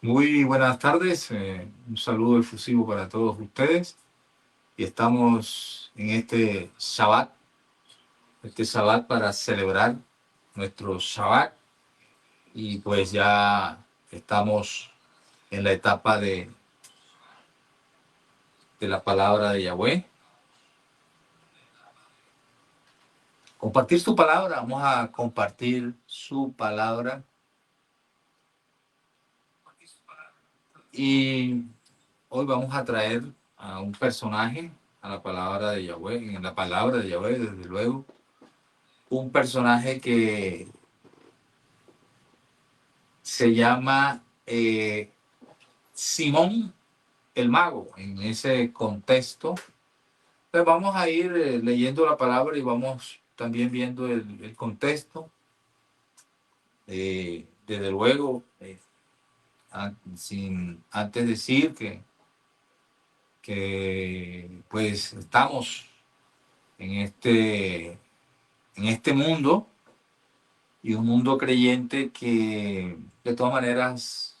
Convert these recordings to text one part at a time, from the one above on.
Muy buenas tardes, un saludo efusivo para todos ustedes y estamos en este Shabbat para celebrar nuestro Shabbat y pues ya estamos en la etapa de la palabra de Yahweh. Compartir su palabra, vamos a compartir su palabra y hoy vamos a traer a un personaje a la palabra de Yahweh, en la palabra de Yahweh desde luego, un personaje que se llama Simón el Mago. En ese contexto, pues vamos a ir leyendo la palabra y vamos también viendo el contexto. Desde luego, sin antes decir que pues estamos en este mundo y un mundo creyente que de todas maneras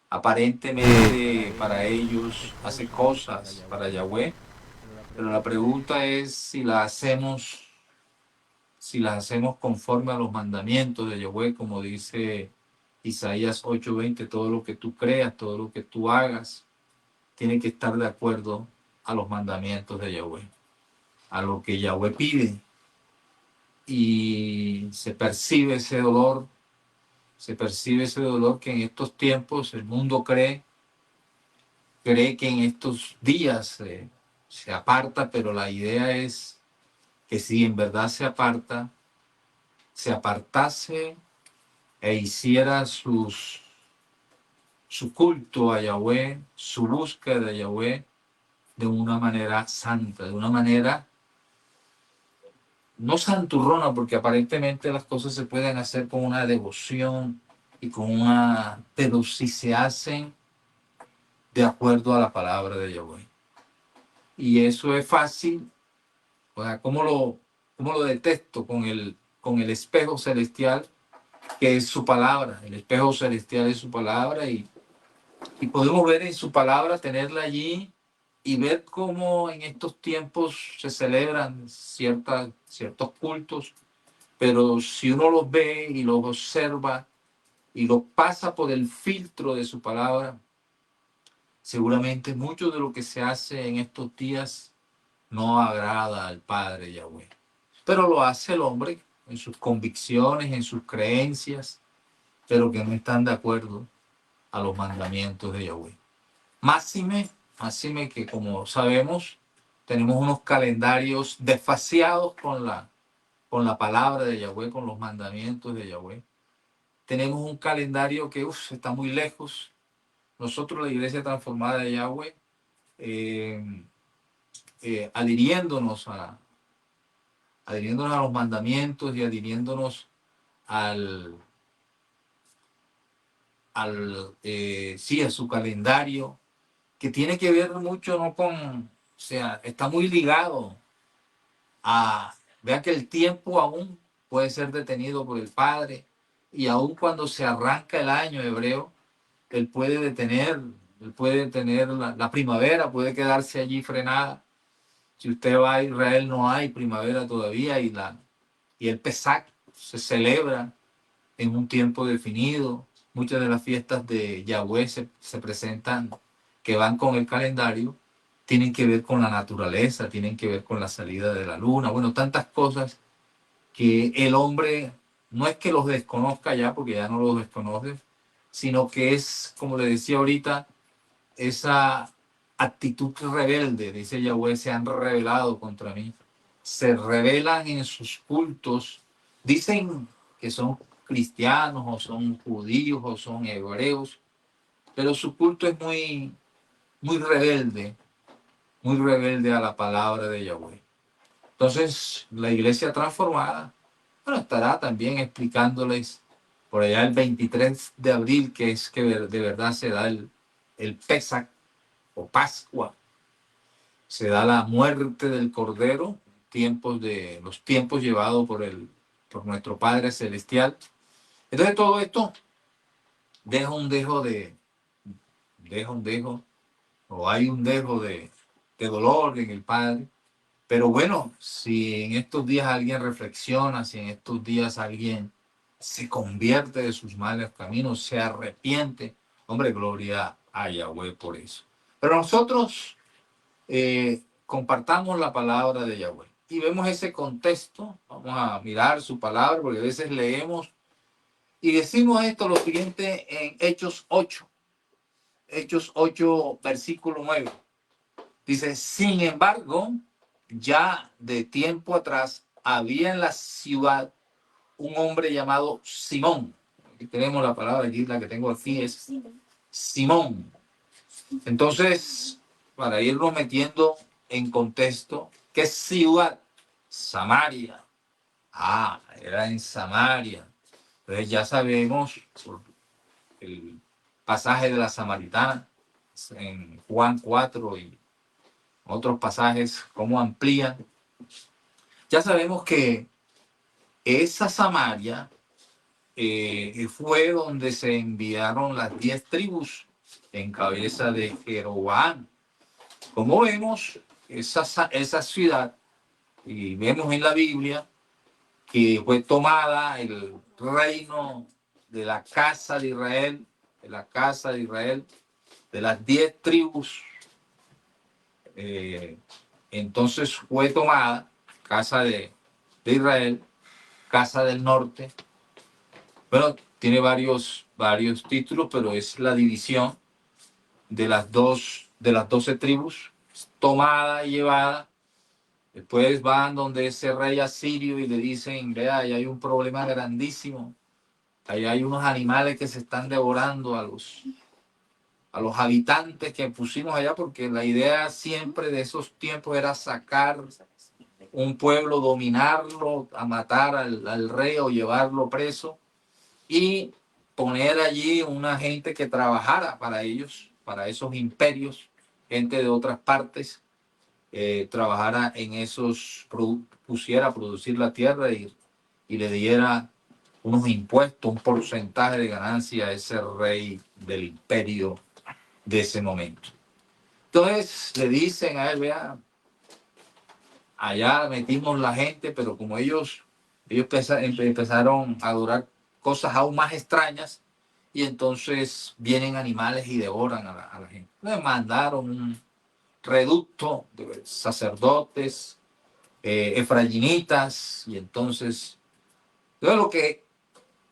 aparentemente para ellos hace cosas para Yahweh, pero la pregunta es si las hacemos conforme a los mandamientos de Yahweh, como dice Isaías 8:20, todo lo que tú creas, todo lo que tú hagas, tiene que estar de acuerdo a los mandamientos de Yahweh, a lo que Yahweh pide. Y se percibe ese dolor que en estos tiempos el mundo cree que en estos días se aparta, pero la idea es que si en verdad se apartase e hiciera su culto a Yahweh, su búsqueda de Yahweh, de una manera santa, de una manera no santurrona, porque aparentemente las cosas se pueden hacer con una devoción y pero si se hacen de acuerdo a la palabra de Yahweh. Y eso es fácil. O sea, ¿cómo lo detesto? Con el espejo celestial, que es su palabra. El espejo celestial es su palabra y podemos ver en su palabra, tenerla allí y ver cómo en estos tiempos se celebran ciertos cultos, pero si uno los ve y los observa y los pasa por el filtro de su palabra, seguramente mucho de lo que se hace en estos días no agrada al Padre Yahweh. Pero lo hace el hombre en sus convicciones, en sus creencias, pero que no están de acuerdo a los mandamientos de Yahweh. Máxime que, como sabemos, tenemos unos calendarios desfaseados con la palabra de Yahweh, con los mandamientos de Yahweh. Tenemos un calendario que está muy lejos. Nosotros, la Iglesia Transformada de Yahweh, eh, adhiriéndonos a los mandamientos y adhiriéndonos al, a su calendario, que tiene que ver mucho, no o sea, está muy ligado vean que el tiempo aún puede ser detenido por el Padre, y aún cuando se arranca el año hebreo, él puede detener la primavera, puede quedarse allí frenada. Si usted va a Israel, no hay primavera todavía, y el Pesach se celebra en un tiempo definido. Muchas de las fiestas de Yahweh se presentan, que van con el calendario, tienen que ver con la naturaleza, tienen que ver con la salida de la luna, bueno, tantas cosas que el hombre no es que los desconozca ya, porque ya no los desconoce, sino que es, como le decía ahorita, esa actitud rebelde. Dice Yahweh, se han rebelado contra mí, se rebelan en sus cultos, dicen que son cristianos o son judíos o son hebreos, pero su culto es muy rebelde a la palabra de Yahweh. Entonces, la iglesia transformada, bueno, estará también explicándoles por allá el 23 de abril, que es que de verdad se da el Pesach o Pascua, se da la muerte del Cordero, los tiempos llevados por nuestro Padre Celestial, Entonces todo esto deja un dejo, o hay un dejo de dolor en el Padre. Pero bueno, si en estos días alguien reflexiona, si en estos días alguien se convierte de sus malos caminos, se arrepiente, hombre, gloria a Yahweh por eso. Pero nosotros compartamos la palabra de Yahweh y vemos ese contexto. Vamos a mirar su palabra, porque a veces leemos y decimos esto, lo siguiente en Hechos 8, versículo 9. Dice, sin embargo, ya de tiempo atrás había en la ciudad un hombre llamado Simón. Aquí tenemos la palabra aquí, la que tengo aquí es Simón. Entonces, para irnos metiendo en contexto, ¿qué ciudad? Samaria. Ah, era en Samaria. Entonces ya sabemos por el pasaje de la Samaritana en Juan 4 y otros pasajes, cómo amplían. Ya sabemos que esa Samaria fue donde se enviaron las 10 tribus en cabeza de Jeroboam. Como vemos, esa ciudad, y vemos en la Biblia, que fue tomada el reino de la casa de Israel, de las 10 tribus, entonces fue tomada casa de Israel, casa del norte. Bueno, tiene varios títulos, pero es la división de las 12 tribus, tomada y llevada. Después van donde ese rey asirio y le dicen, vea, ahí hay un problema grandísimo. Ahí hay unos animales que se están devorando a los habitantes que pusimos allá, porque la idea siempre de esos tiempos era sacar un pueblo, dominarlo, a matar al rey o llevarlo preso y poner allí una gente que trabajara para ellos, para esos imperios, gente de otras partes, trabajara en esos, pusiera a producir la tierra y le diera unos impuestos, un porcentaje de ganancia a ese rey del imperio de ese momento. Entonces le dicen a él, vea, allá metimos la gente, pero como ellos empezaron a adorar cosas aún más extrañas, y entonces vienen animales y devoran a la gente. Le mandaron un reducto de sacerdotes, efraimitas, y entonces todo lo que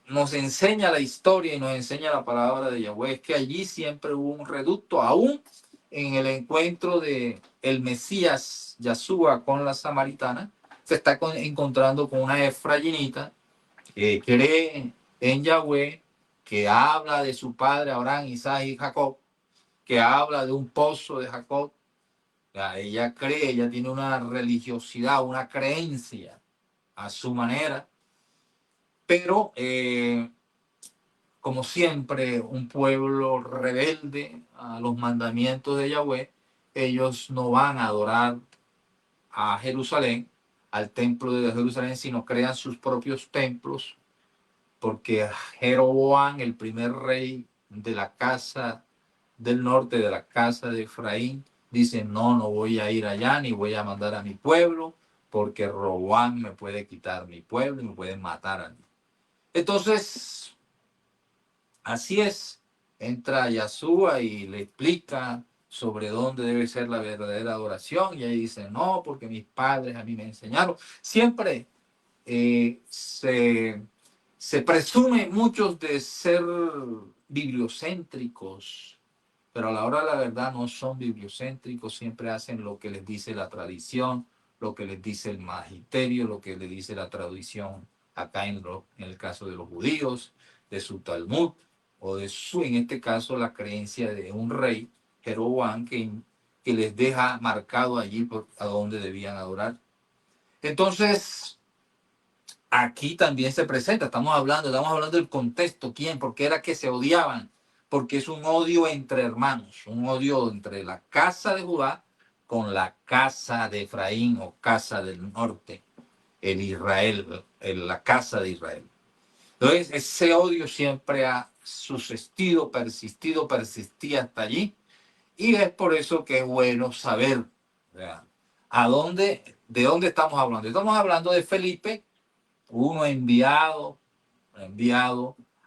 nos enseña la historia y nos enseña la palabra de Yahweh es que allí siempre hubo un reducto, aún en el encuentro de el Mesías Yahshua con la samaritana, se está encontrando con una efraimita que cree en Yahweh, que habla de su padre Abraham, Isaac y Jacob, que habla de un pozo de Jacob. Ella cree, ella tiene una religiosidad, una creencia a su manera, pero como siempre, un pueblo rebelde a los mandamientos de Yahweh, ellos no van a adorar a Jerusalén, al templo de Jerusalén, sino crean sus propios templos, porque Jeroboam, el primer rey de la casa del norte, de la casa de Efraín, dice, no voy a ir allá, ni voy a mandar a mi pueblo, porque Roboam me puede quitar mi pueblo y me puede matar a mí. Entonces, así es, entra Yahshua y le explica sobre dónde debe ser la verdadera adoración, y ahí dice, no, porque mis padres a mí me enseñaron. Siempre se presume muchos de ser bibliocéntricos, pero a la hora de la verdad no son bibliocéntricos, siempre hacen lo que les dice la tradición, lo que les dice el magisterio, lo que les dice la tradición acá en el caso de los judíos, de su Talmud, o de en este caso, la creencia de un rey, Jeroboam, que les deja marcado allí a dónde debían adorar. Entonces, aquí también se presenta, estamos hablando del contexto, quién, por qué era que se odiaban, porque es un odio entre hermanos, un odio entre la casa de Judá con la casa de Efraín o casa del norte, el Israel, la casa de Israel. Entonces, ese odio siempre ha subsistido, persistía hasta allí. Y es por eso que es bueno saber, ¿verdad?, de dónde estamos hablando. Estamos hablando de Felipe, uno enviado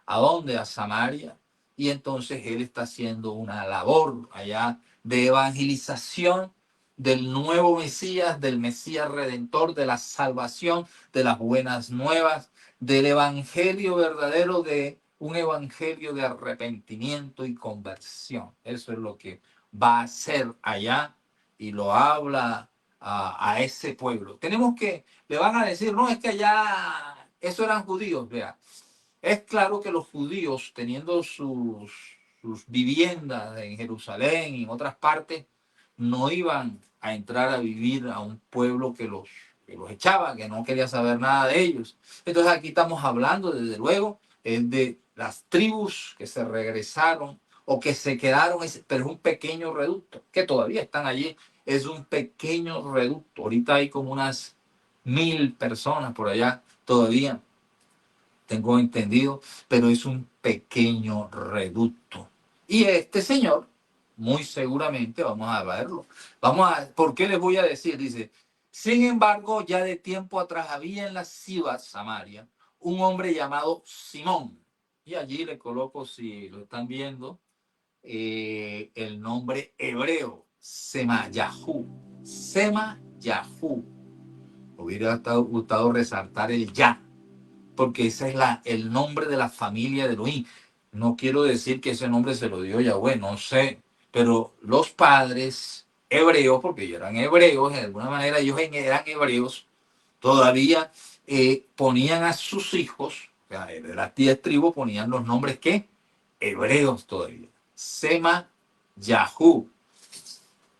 ¿a dónde? A Samaria. Y entonces él está haciendo una labor allá de evangelización del nuevo Mesías, del Mesías Redentor, de la salvación, de las buenas nuevas, del evangelio verdadero, de un evangelio de arrepentimiento y conversión. Eso es lo que va a hacer allá y lo habla a ese pueblo. Le van a decir, no, es que allá, eso eran judíos, vea. Es claro que los judíos, teniendo sus viviendas en Jerusalén y en otras partes, no iban a entrar a vivir a un pueblo que los echaba, que no quería saber nada de ellos. Entonces aquí estamos hablando, desde luego, de las tribus que se regresaron o que se quedaron, pero es un pequeño reducto, que todavía están allí, es un pequeño reducto. Ahorita hay como unas 1000 personas por allá todavía, tengo entendido, pero es un pequeño reducto. Y este señor, muy seguramente, vamos a verlo. ¿Por qué les voy a decir? Dice, sin embargo, ya de tiempo atrás había en la ciudad Samaria un hombre llamado Simón. Y allí le coloco, si lo están viendo, el nombre hebreo, Semayahu. Semayahu. Hubiera gustado resaltar el ya, porque ese es el nombre de la familia de Elohim. No quiero decir que ese nombre se lo dio Yahweh, no sé, pero los padres hebreos, porque ellos eran hebreos, de alguna manera ellos eran hebreos, todavía ponían a sus hijos, o sea, de las 10 tribus, ponían los nombres que hebreos todavía. Sema, Yahú,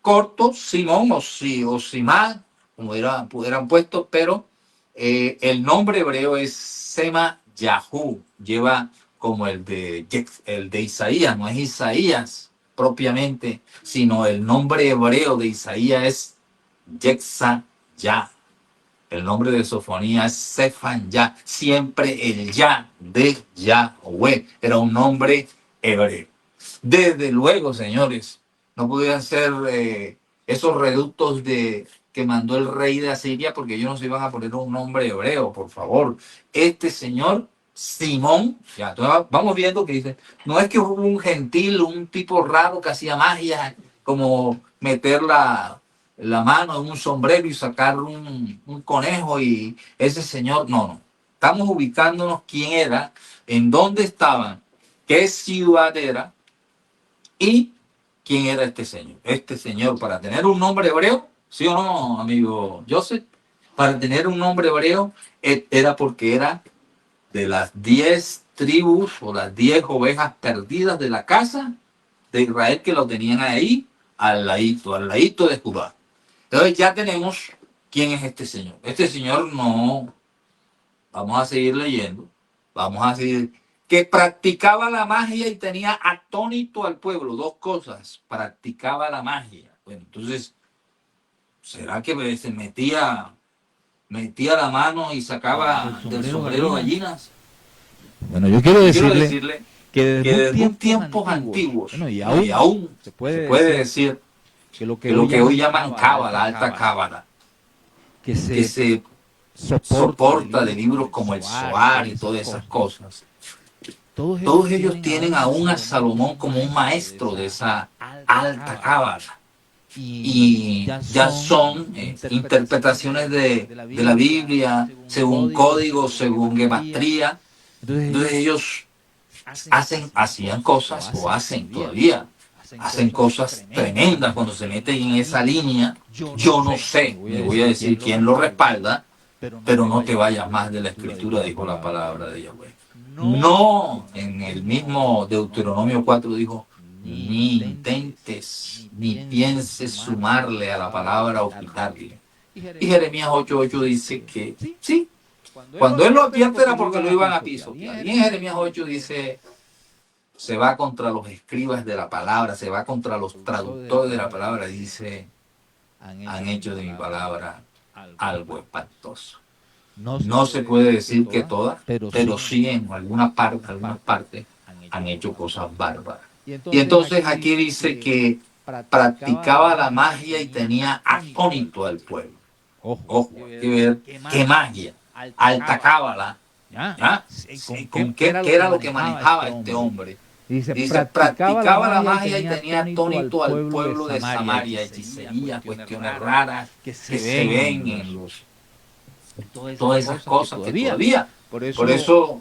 corto, Simón o Simán, como hubieran puesto, pero el nombre hebreo es Sema Yahú, lleva como el de Isaías, no es Isaías propiamente, sino el nombre hebreo de Isaías es Yexa Ya. El nombre de Sofonía es Sefan Ya, siempre el Ya de Yahweh, era un nombre hebreo. Desde luego, señores, no podían ser esos reductos que mandó el rey de Asiria, porque ellos no se iban a poner un nombre hebreo, por favor. Este señor, Simón, ya vamos viendo que dice, no es que hubo un gentil, un tipo raro que hacía magia, como meter la mano en un sombrero y sacar un conejo y ese señor, no. Estamos ubicándonos quién era, en dónde estaban, qué ciudad era, ¿y quién era este señor? Este señor, para tener un nombre hebreo, ¿sí o no, amigo Joseph? Para tener un nombre hebreo, era porque era de las 10 tribus o las 10 ovejas perdidas de la casa de Israel, que lo tenían ahí al ladito de Judá. Entonces ya tenemos quién es este señor. Este señor no, vamos a seguir leyendo, vamos a seguir, que practicaba la magia y tenía atónito al pueblo. Dos cosas, practicaba la magia. Bueno, entonces, ¿será que se metía la mano y sacaba del sombrero gallinas? Bueno, yo quiero decirle Decirle que que desde desde un tiempos tiempos antiguos, antiguos, y y aún aún se se puede puede decir decir que lo que que lo hoy que hoy llaman llaman cábala, la alta cábala, que que se se soporta soporta de libros como el Zohar Zohar y y todas todas esas esas cosas, cosas, todos todos ellos ellos tienen tienen aún a a Salomón Salomón como como un un maestro maestro de de esa esa alta alta cábala. cábala. Y Y ya ya son son interpretaciones interpretaciones de la de la Biblia Biblia según según código, código, según según gematría. gematría. Entonces Entonces ellos ellos hacían hacían cosas cosas o hacen todavía, todavía, hacen hacen cosas cosas tremendas tremendas cuando cuando se se meten meten en en esa esa línea. línea. Yo Yo no no sé, sé, ni ni voy a voy a decir decir quién lo quién lo respalda, respalda, pero pero no no te te vayas vayas más más de la de la escritura, escritura, dijo dijo la la palabra palabra de de Yahweh. Yahweh. No, No, en en el el mismo mismo Deuteronomio Deuteronomio 4 4 dijo, ni ni intentes, intentes, ni ni pienses pienses sumarle a sumarle la a la palabra o palabra o quitarle. quitarle. Y Y Jeremías Jeremías 8:8 8:8 dice dice que que sí, sí, cuando él lo cuando él lo advierte era advierte porque era lo porque iban lo a iban a pisotear. Y en pisotear. Y en Jeremías Jeremías 8 8 dice, dice, se va contra los escribas de la palabra, se va contra los traductores de la traductores de la palabra, palabra, dice, dice, han han hecho de mi hecho de mi palabra palabra algo algo espantoso. espantoso. No se puede decir que todas, pero pero sí sí en algunas partes han hecho cosas bárbaras. Y entonces aquí dice que practicaba la magia y tenía atónito al pueblo. Ojo, Ojo, hay que ver qué magia, alta cábala, ¿ya? ¿ya? ¿Qué era lo que manejaba este hombre? Dice, Dice, practicaba la magia y tenía atónito al pueblo de Samaria, hechicería, cuestiones raras que que se ven en todas esas cosas que todavía. por Por eso, eso,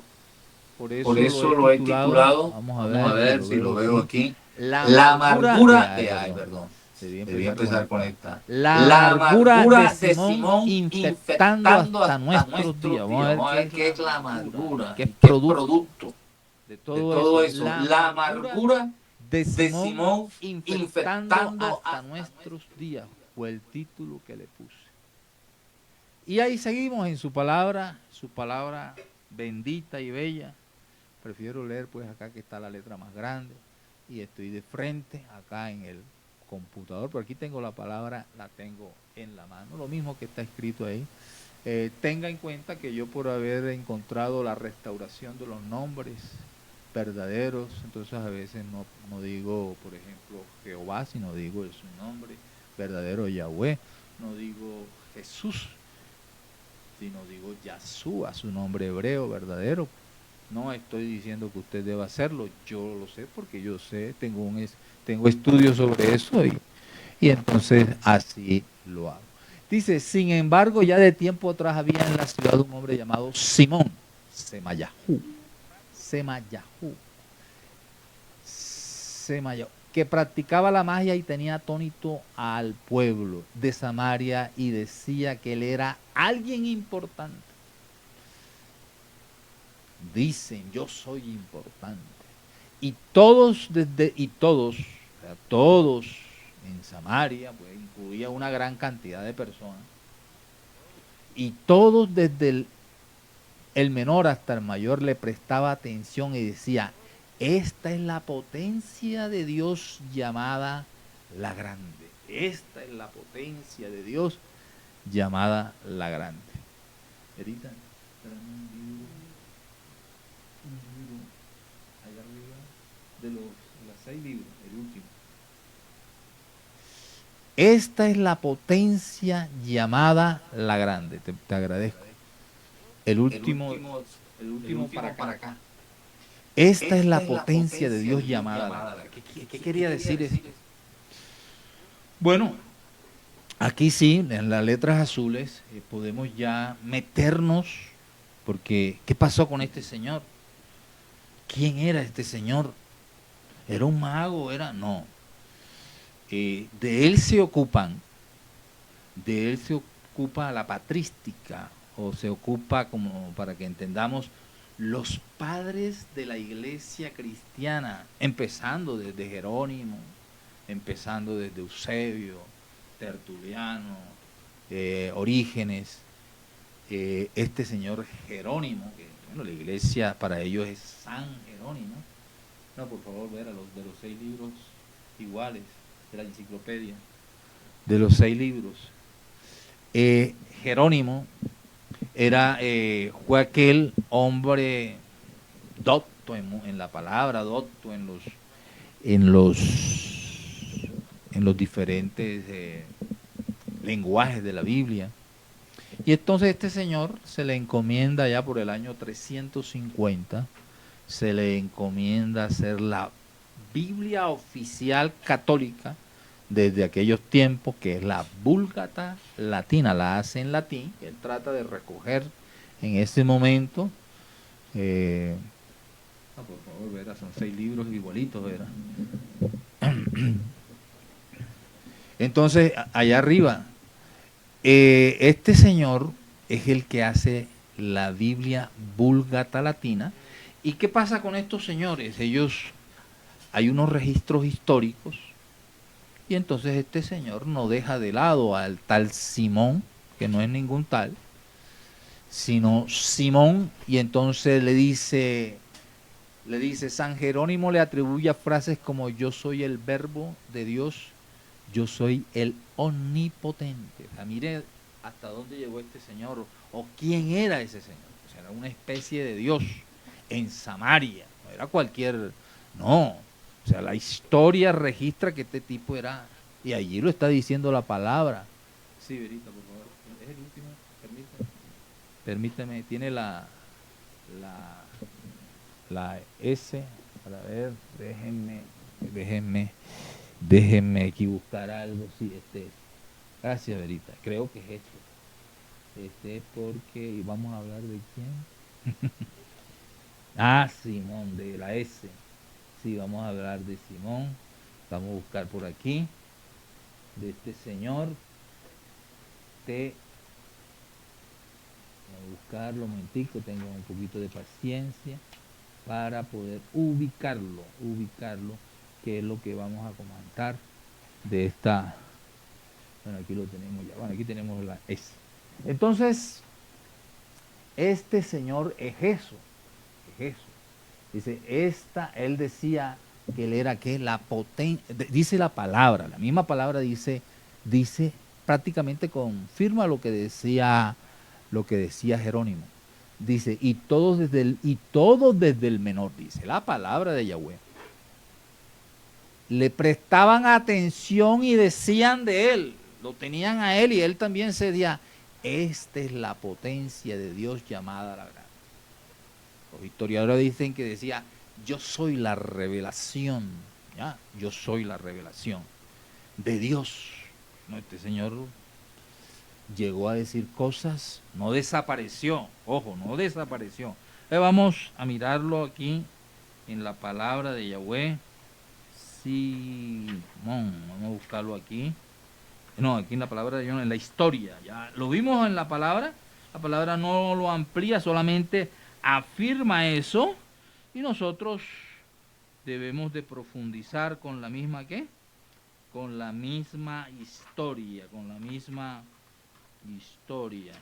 por por eso eso lo he titulado, vamos vamos a ver si lo veo aquí, la la amargura amargura perdón. Debí empezar empezar con esta. la La amargura amargura de Simón infectando hasta nuestros días. Vamos a ver qué es la amargura, qué es qué es producto producto de de todo todo eso. eso. La amargura de de Simón Simón infectando hasta nuestros días fue el título que le puse. Y ahí seguimos en su palabra bendita y bella. Prefiero leer pues acá que está la letra más grande y estoy de frente acá en el computador, pero aquí tengo la palabra, la tengo en la mano, lo mismo que está escrito ahí. Tenga en cuenta que yo por haber encontrado la restauración de los nombres verdaderos, entonces a veces no digo, por ejemplo, Jehová, sino digo su nombre verdadero Yahweh, no digo Jesús, sino digo Yahshua, su nombre hebreo verdadero. No estoy diciendo que usted deba hacerlo, yo lo sé porque yo sé, tengo estudios sobre eso y entonces así lo hago. Dice, sin embargo, ya de tiempo atrás había en la ciudad un hombre llamado Simón, Semayahú, que practicaba la magia y tenía atónito al pueblo de Samaria y decía que él era alguien importante. Dicen, yo soy importante. Y todos, o sea, todos en Samaria, pues incluía una gran cantidad de personas, y todos desde el menor hasta el mayor le prestaba atención y decía, esta es la potencia de Dios llamada la grande. Esta es la potencia de Dios llamada la grande. Erita, allá arriba de los 6 libros, el último. Esta es la potencia llamada la grande. Te agradezco. El último para acá. Esta es la potencia de Dios llamada la grande. ¿Qué quería decir eso? Bueno, aquí sí, en las letras azules, podemos ya meternos, porque ¿qué pasó con este señor? ¿Quién era este señor? ¿Era un mago? No. De él se ocupa la patrística, o se ocupa, como para que entendamos, los padres de la iglesia cristiana, empezando desde Jerónimo, empezando desde Eusebio, Tertuliano, Orígenes, este señor Jerónimo, que bueno, la iglesia para ellos es San Jerónimo. No, por favor, ver a los de los 6 libros iguales de la enciclopedia, de los 6 libros. Jerónimo fue aquel hombre docto en la palabra, docto en los diferentes lenguajes de la Biblia. Y entonces este señor se le encomienda ya por el año 350, se le encomienda hacer la Biblia oficial católica desde aquellos tiempos, que es la Vulgata Latina, la hace en latín. Él trata de recoger en ese momento, por favor, Vera, son 6 libros igualitos, Vera. Entonces, allá arriba, este señor es el que hace la Biblia Vulgata Latina. ¿Y qué pasa con estos señores? Hay unos registros históricos, y entonces este señor no deja de lado al tal Simón, que no es ningún tal, sino Simón, y entonces le dice, San Jerónimo le atribuye frases como yo soy el verbo de Dios, yo soy el omnipotente. O sea, mire hasta dónde llegó este señor. ¿O quién era ese señor? Pues era una especie de Dios en Samaria, no era cualquier, no. O sea, la historia registra que este tipo era, y allí lo está diciendo la palabra. Sí, Verita, por favor, es el último, permíteme, tiene la S, para ver, déjenme aquí buscar algo, sí, gracias, Verita, creo que es esto. Es porque, y vamos a hablar de quién. Simón, de la S. Sí, vamos a hablar de Simón. Vamos a buscar por aquí, de este señor. Vamos a buscarlo un momentico, tengo un poquito de paciencia para poder ubicarlo, que es lo que vamos a comentar de esta. Bueno, aquí lo tenemos ya. Bueno, aquí tenemos la S. Entonces, este señor es eso. Dice, él decía que él era que la potencia, dice la palabra, la misma palabra dice prácticamente confirma lo que decía Jerónimo. Dice, y todos desde el menor, dice la palabra de Yahweh, le prestaban atención y decían de él, lo tenían a él y él también se decía, esta es la potencia de Dios llamada la grande. Los historiadores dicen que decía, yo soy la revelación, ¿ya? Yo soy la revelación de Dios. No, este señor llegó a decir cosas, no desapareció, ojo, no desapareció. Vamos a mirarlo aquí en la palabra de Yahweh. Simón, vamos a buscarlo aquí. No, aquí en la palabra de Dios, en la historia. Ya lo vimos en la palabra no lo amplía, solamente afirma eso, y nosotros debemos de profundizar con la misma historia,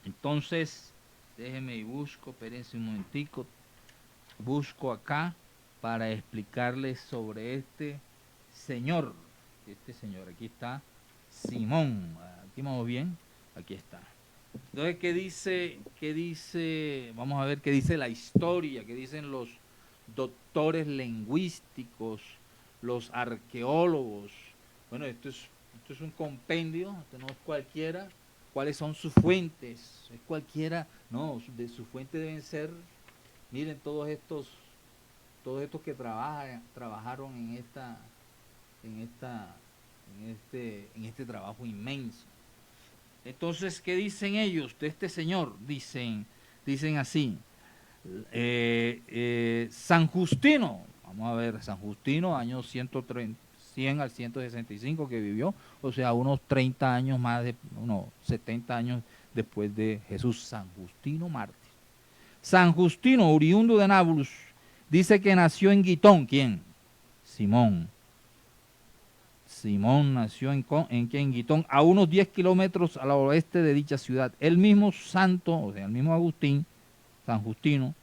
Entonces, déjenme y busco, espérense un momentico, busco acá para explicarles sobre este señor, aquí está Simón, aquí vamos bien, aquí está. Entonces, ¿qué dice? Vamos a ver qué dice la historia, qué dicen los doctores lingüísticos, los arqueólogos. Bueno, esto es un compendio, esto no es cualquiera. ¿Cuáles son sus fuentes? ¿Es cualquiera? No, de sus fuentes deben ser, miren, todos estos que trabajaron en este trabajo inmenso. Entonces, ¿qué dicen ellos de este señor? Dicen así, San Justino, vamos a ver, San Justino, años 100 al 165 que vivió, o sea, unos 30 años más, unos 70 años después de Jesús, San Justino mártir. San Justino, oriundo de Nablus, dice que nació en Gitón. ¿Quién? Simón nació en Gitón, a unos 10 kilómetros al oeste de dicha ciudad. El mismo santo, o sea, el mismo Agustín, San Justino,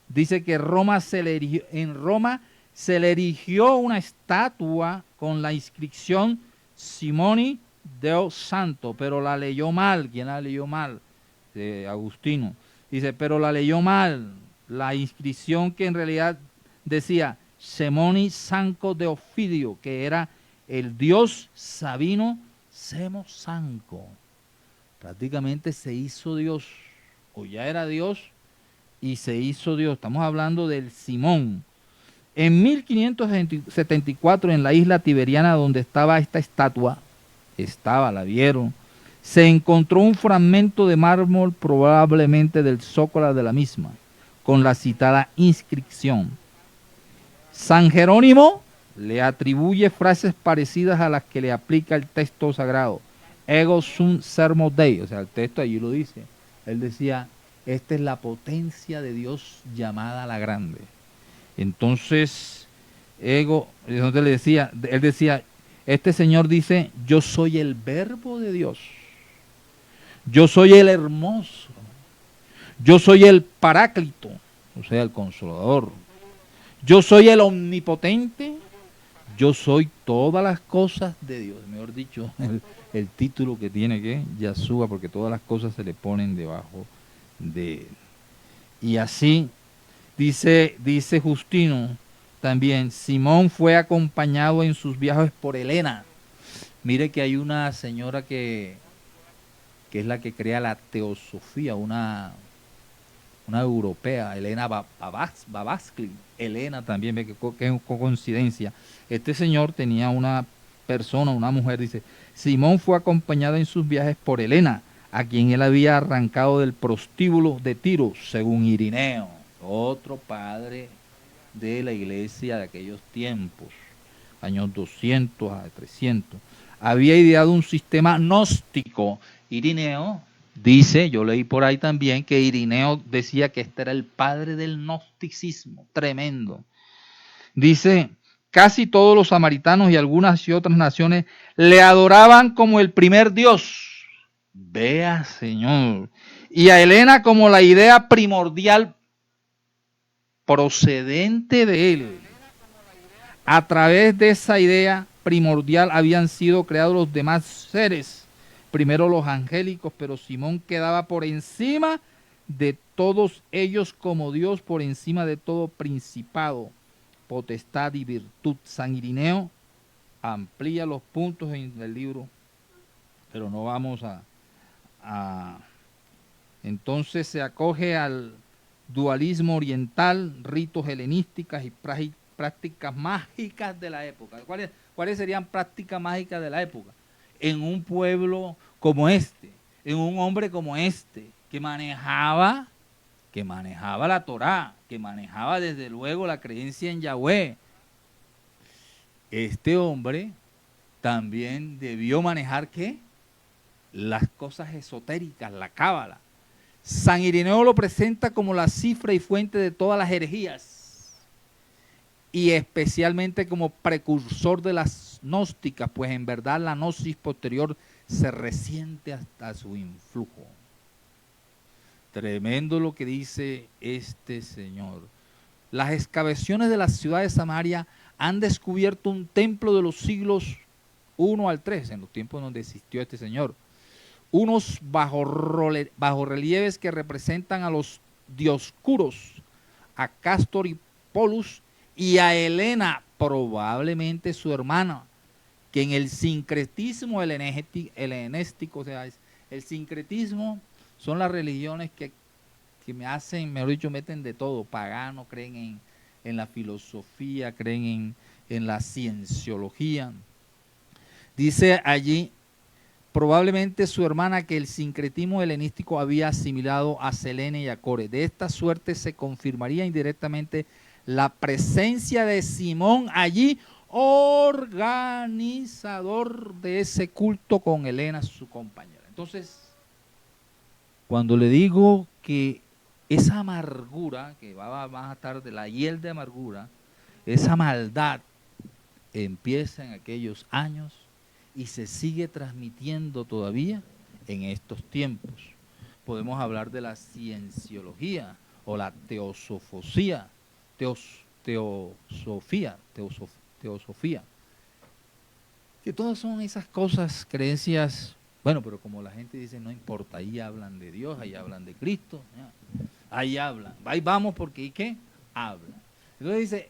dice que en Roma se le erigió una estatua con la inscripción Simoni Deo Santo, pero la leyó mal. ¿Quién la leyó mal? Agustino. Dice, pero la leyó mal. La inscripción que en realidad decía Simoni Sanco de Ofidio, que era el dios Sabino Semo Sanco. Prácticamente se hizo Dios, o ya era Dios y se hizo Dios. Estamos hablando del Simón. En 1574, en la isla tiberiana donde estaba esta estatua, la vieron, se encontró un fragmento de mármol, probablemente del zócalo de la misma, con la citada inscripción. San Jerónimo le atribuye frases parecidas a las que le aplica el texto sagrado. Ego sum sermo Dei, o sea, el texto allí lo dice. Él decía, esta es la potencia de Dios llamada la grande. Entonces, él decía, este señor dice, yo soy el verbo de Dios. Yo soy el hermoso. Yo soy el paráclito, o sea, el consolador. Yo soy el omnipotente. yo soy todas las cosas de Dios. Mejor dicho, el título que tiene que Yahshua, porque todas las cosas se le ponen debajo de él. Y así dice Justino también, Simón fue acompañado en sus viajes por Helena. Mire que hay una señora que es la que crea la teosofía, una europea, Elena Blavatsky. Elena también, ve que coincidencia. Este señor tenía una persona, una mujer, dice, Simón fue acompañado en sus viajes por Helena, a quien él había arrancado del prostíbulo de Tiro, según Irineo, otro padre de la iglesia de aquellos tiempos, años 200 a 300. Había ideado un sistema gnóstico. Irineo dice, yo leí por ahí también, que Irineo decía que este era el padre del gnosticismo, tremendo. Dice, casi todos los samaritanos y algunas y otras naciones le adoraban como el primer Dios. Vea, Señor. Y a Helena como la idea primordial procedente de él. A través de esa idea primordial habían sido creados los demás seres. Primero los angélicos, pero Simón quedaba por encima de todos ellos como Dios, por encima de todo principado, potestad y virtud. San Irineo amplía los puntos en el libro, pero no vamos a entonces se acoge al dualismo oriental, ritos helenísticas y prácticas mágicas de la época. ¿Cuáles serían prácticas mágicas de la época? En un pueblo como este, en un hombre como este, que manejaba la Torá, que manejaba desde luego la creencia en Yahweh. Este hombre también debió manejar ¿qué? Las cosas esotéricas, la cábala. San Irineo lo presenta como la cifra y fuente de todas las herejías y especialmente como precursor de las gnósticas, pues en verdad la gnosis posterior se resiente hasta su influjo. Tremendo lo que dice este señor. Las excavaciones de la ciudad de Samaria han descubierto un templo de los siglos 1 al 3, en los tiempos donde existió este señor. Unos bajorrelieves que representan a los dioscuros, a Castor y Polus y a Helena, probablemente su hermana, que en el sincretismo helenístico, o sea, el sincretismo son las religiones que me hacen, mejor dicho, meten de todo, paganos, creen en la filosofía, creen en la cienciología. Dice allí, probablemente su hermana, que el sincretismo helenístico había asimilado a Selene y a Core. De esta suerte se confirmaría indirectamente la presencia de Simón allí, organizador de ese culto con Helena, su compañera. Entonces, cuando le digo que esa amargura, que va más tarde, la hiel de amargura, esa maldad empieza en aquellos años y se sigue transmitiendo todavía en estos tiempos. Podemos hablar de la cienciología o la teosofía, teosofía, que todas son esas cosas, creencias, bueno, pero como la gente dice, no importa, ahí hablan de Dios, ahí hablan de Cristo, ¿ya? Ahí hablan, ahí vamos porque ¿y qué? Hablan. Entonces dice,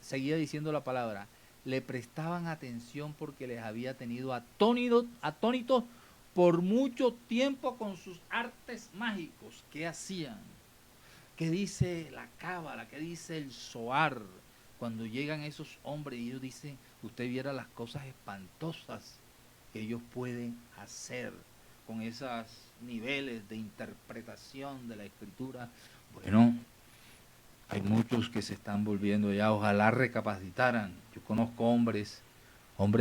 seguía diciendo la palabra, le prestaban atención porque les había tenido atónitos por mucho tiempo con sus artes mágicos. ¿Qué hacían? ¿Qué dice la cábala? ¿Qué dice el Zohar? Cuando llegan esos hombres y ellos dicen, usted viera las cosas espantosas que ellos pueden hacer con esos niveles de interpretación de la escritura. Bueno, hay muchos que se están volviendo ya, ojalá recapacitaran. Yo conozco hombres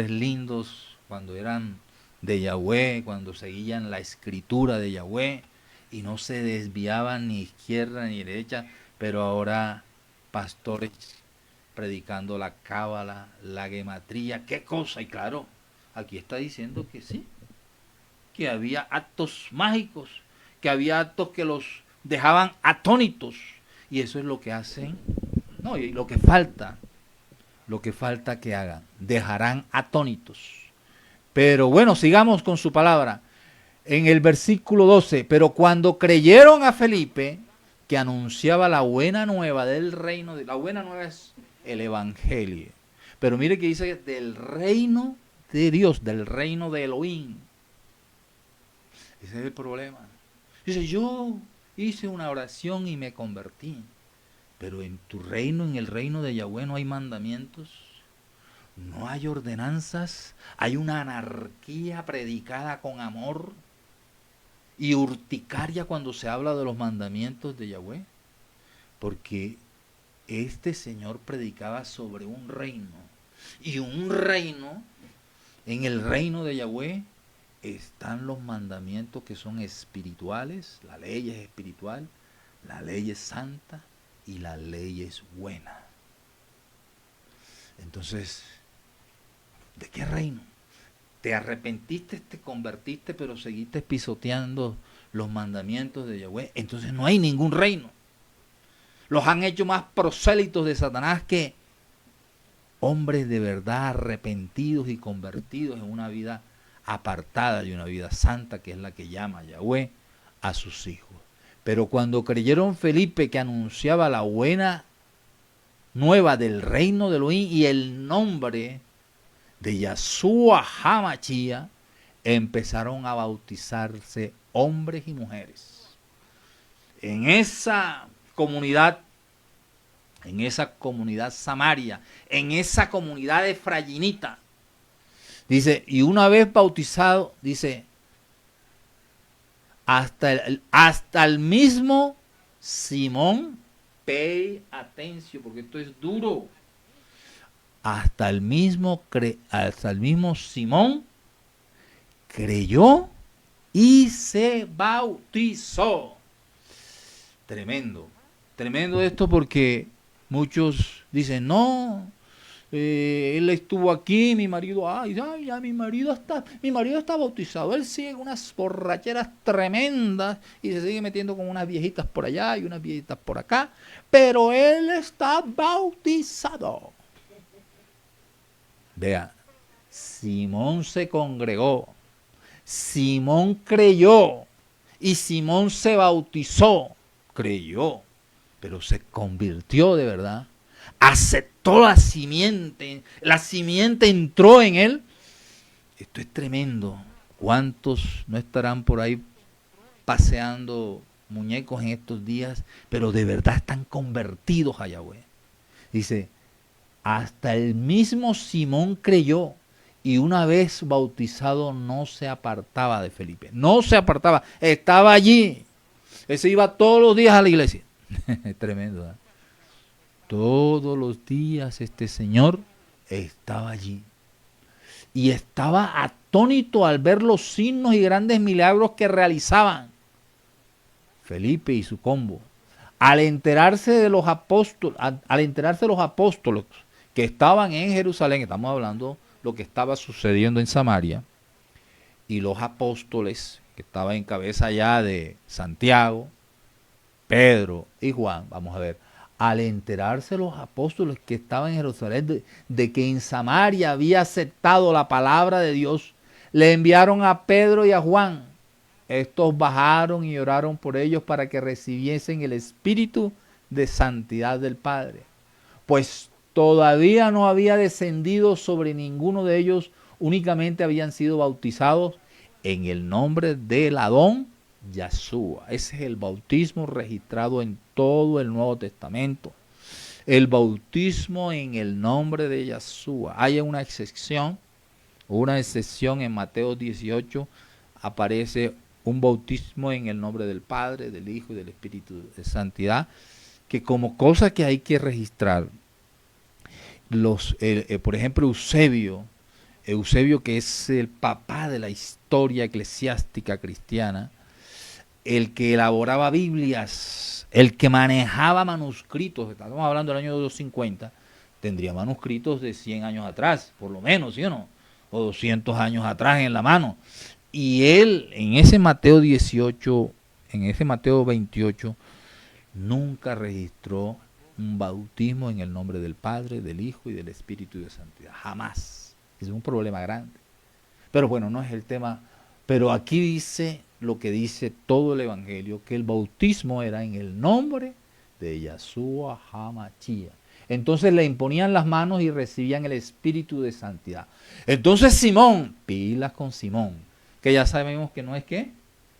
lindos cuando eran de Yahweh, cuando seguían la escritura de Yahweh y no se desviaban ni izquierda ni derecha, pero ahora pastores predicando la cábala, la gematría, qué cosa. Y claro, aquí está diciendo que sí, que había actos mágicos, que había actos que los dejaban atónitos. Y eso es lo que hacen No, y lo que falta que hagan, dejarán atónitos. Pero bueno, sigamos con su palabra. En el versículo 12, pero cuando creyeron a Felipe, que anunciaba la buena nueva del reino, la buena nueva es el evangelio. Pero mire que dice del reino de Dios, del reino de Elohim. Ese es el problema. Dice, yo hice una oración y me convertí. Pero en tu reino, en el reino de Yahweh, no hay mandamientos, no hay ordenanzas, hay una anarquía predicada con amor y urticaria cuando se habla de los mandamientos de Yahweh. Porque este Señor predicaba sobre un reino. Y un reino, en el reino de Yahweh, están los mandamientos que son espirituales, la ley es espiritual, la ley es santa y la ley es buena. Entonces, ¿de qué reino? Te arrepentiste, te convertiste, pero seguiste pisoteando los mandamientos de Yahweh. Entonces no hay ningún reino. Los han hecho más prosélitos de Satanás que hombres de verdad arrepentidos y convertidos en una vida apartada y una vida santa, que es la que llama Yahweh a sus hijos. Pero cuando creyeron Felipe, que anunciaba la buena nueva del reino de Elohim y el nombre de Yahshua HaMashiach, empezaron a bautizarse hombres y mujeres. En esa comunidad samaria, en esa comunidad efrayinita, dice, y una vez bautizado, dice, hasta el mismo Simón, pay atención, porque esto es duro, hasta el mismo Simón creyó y se bautizó. Tremendo, tremendo esto, porque muchos dicen, no, él estuvo aquí, mi marido, ya mi marido está bautizado, él sigue unas borracheras tremendas y se sigue metiendo con unas viejitas por allá y unas viejitas por acá, pero él está bautizado. Vea, Simón se congregó, Simón creyó y Simón se bautizó, creyó, pero se convirtió de verdad. Aceptó la simiente entró en él. Esto es tremendo. ¿Cuántos no estarán por ahí paseando muñecos en estos días, pero de verdad están convertidos a Yahweh? Dice, hasta el mismo Simón creyó y una vez bautizado no se apartaba de Felipe. No se apartaba, estaba allí. Él se iba todos los días a la iglesia. Es tremendo, ¿eh? Todos los días este señor estaba allí. Y estaba atónito al ver los signos y grandes milagros que realizaban Felipe y su combo. Al enterarse de los apóstoles, que estaban en Jerusalén, estamos hablando lo que estaba sucediendo en Samaria, y los apóstoles que estaban en cabeza ya de Santiago, Pedro y Juan, vamos a ver, al enterarse los apóstoles que estaban en Jerusalén de que en Samaria había aceptado la palabra de Dios, le enviaron a Pedro y a Juan. Estos bajaron y oraron por ellos para que recibiesen el espíritu de santidad del Padre, pues todavía no había descendido sobre ninguno de ellos, únicamente habían sido bautizados en el nombre del Adón Yahshua. Ese es el bautismo registrado en todo el Nuevo Testamento. El bautismo en el nombre de Yahshua. Hay una excepción en Mateo 18, aparece un bautismo en el nombre del Padre, del Hijo y del Espíritu de Santidad, que como cosa que hay que registrar. Por ejemplo, Eusebio, que es el papá de la historia eclesiástica cristiana, el que elaboraba Biblias, el que manejaba manuscritos, estamos hablando del año 250, tendría manuscritos de 100 años atrás, por lo menos, ¿sí o no? O 200 años atrás en la mano. Y él, en ese Mateo 18, en ese Mateo 28, nunca registró un bautismo en el nombre del Padre, del Hijo y del Espíritu de Santidad. Jamás. Es un problema grande. Pero bueno, no es el tema. Pero aquí dice lo que dice todo el Evangelio, que el bautismo era en el nombre de Yahshua HaMashiach. Entonces le imponían las manos y recibían el Espíritu de Santidad. Entonces Simón, pilas con Simón, que ya sabemos que no es qué,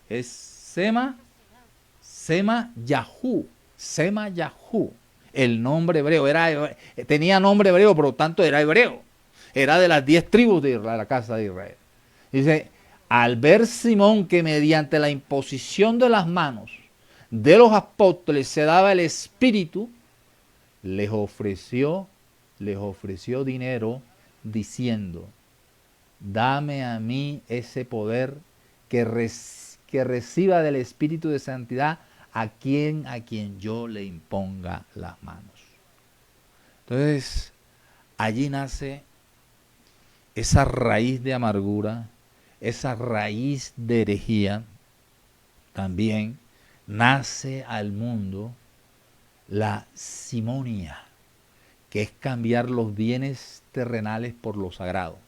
es Sema Yahu, Sema Yahu. El nombre hebreo, tenía nombre hebreo, por lo tanto era hebreo. Era de las 10 tribus de Israel, la casa de Israel. Dice, al ver Simón que mediante la imposición de las manos de los apóstoles se daba el Espíritu, les ofreció dinero diciendo, dame a mí ese poder que reciba del Espíritu de Santidad a quien yo le imponga las manos. Entonces, allí nace esa raíz de amargura, esa raíz de herejía. También nace al mundo la simonia, que es cambiar los bienes terrenales por lo sagrado,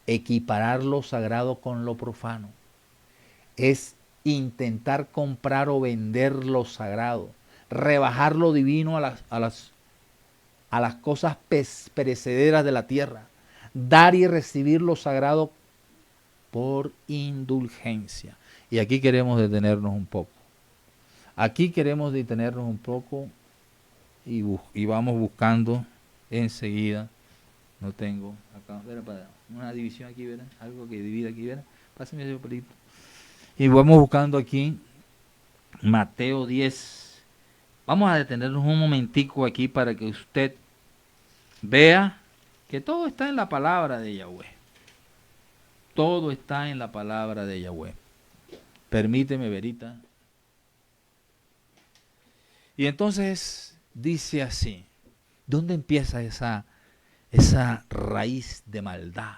equiparar lo sagrado con lo profano, es intentar comprar o vender lo sagrado, rebajar lo divino a las cosas perecederas de la tierra, dar y recibir lo sagrado por indulgencia. Y aquí queremos detenernos un poco. Aquí queremos detenernos un poco y vamos buscando enseguida. No tengo acá, una división aquí, ¿verdad? Algo que divide aquí, ¿verdad? Pásame ese papelito. Y vamos buscando aquí Mateo 10. Vamos a detenernos un momentico aquí para que usted vea que todo está en la palabra de Yahweh. Todo está en la palabra de Yahweh. Permíteme, Verita. Y entonces dice así, ¿dónde empieza esa raíz de maldad,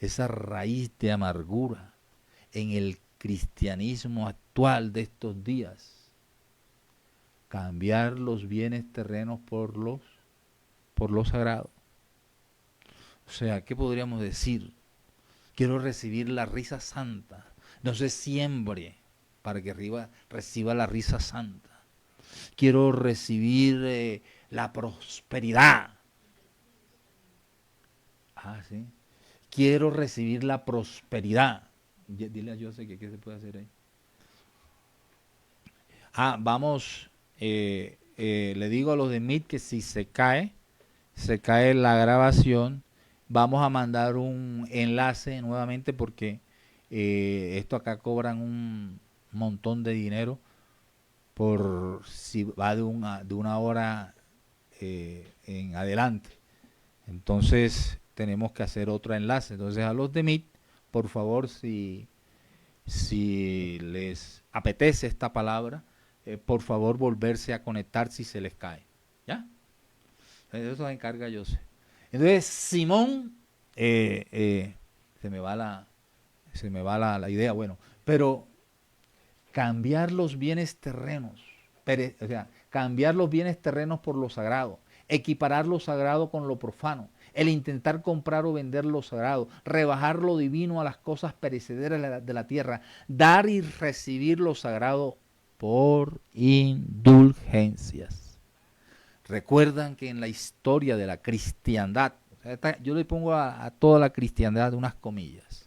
esa raíz de amargura en el cristianismo actual de estos días? Cambiar los bienes terrenos por lo sagrado. O sea, ¿qué podríamos decir? Quiero recibir la risa santa. No se siembre para que reciba la risa santa. Quiero recibir la prosperidad. ¿Sí? Quiero recibir la prosperidad. Dile a José que qué se puede hacer ahí. Vamos, le digo a los de Meet que si se cae la grabación, vamos a mandar un enlace nuevamente porque esto acá cobran un montón de dinero por si va de una hora en adelante. Entonces tenemos que hacer otro enlace. Entonces a los de Meet, por favor, si les apetece esta palabra, por favor volverse a conectar si se les cae. ¿Ya? Eso se encarga José. Entonces Simón, se me va la idea, bueno, pero cambiar los bienes terrenos, o sea, cambiar los bienes terrenos por lo sagrado, equiparar lo sagrado con lo profano, el intentar comprar o vender lo sagrado, rebajar lo divino a las cosas perecederas de la tierra, dar y recibir lo sagrado por indulgencias. Recuerdan que en la historia de la cristiandad, yo le pongo a toda la cristiandad unas comillas,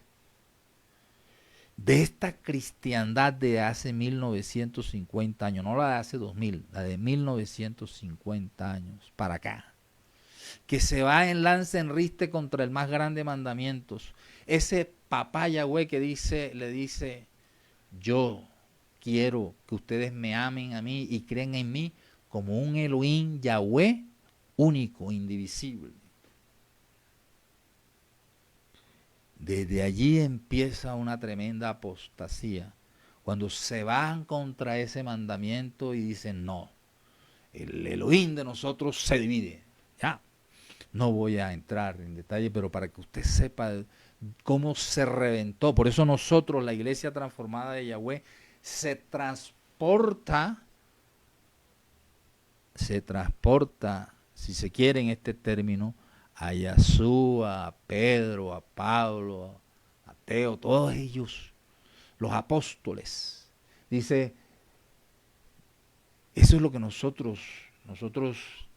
de esta cristiandad de hace 1950 años, no la de hace 2000, la de 1950 años para acá, que se va en lanza en riste contra el más grande mandamientos, ese papá Yahweh que le dice, yo quiero que ustedes me amen a mí y creen en mí como un Elohim Yahweh único, indivisible. Desde allí empieza una tremenda apostasía, cuando se van contra ese mandamiento y dicen, no, el Elohim de nosotros se divide. Ya, no voy a entrar en detalle, pero para que usted sepa cómo se reventó. Por eso nosotros, la iglesia transformada de Yahweh, se transporta se transporta, si se quiere en este término, a Yeshua, a Pedro, a Pablo, a Mateo, todos ellos, los apóstoles. Dice, eso es lo que nosotros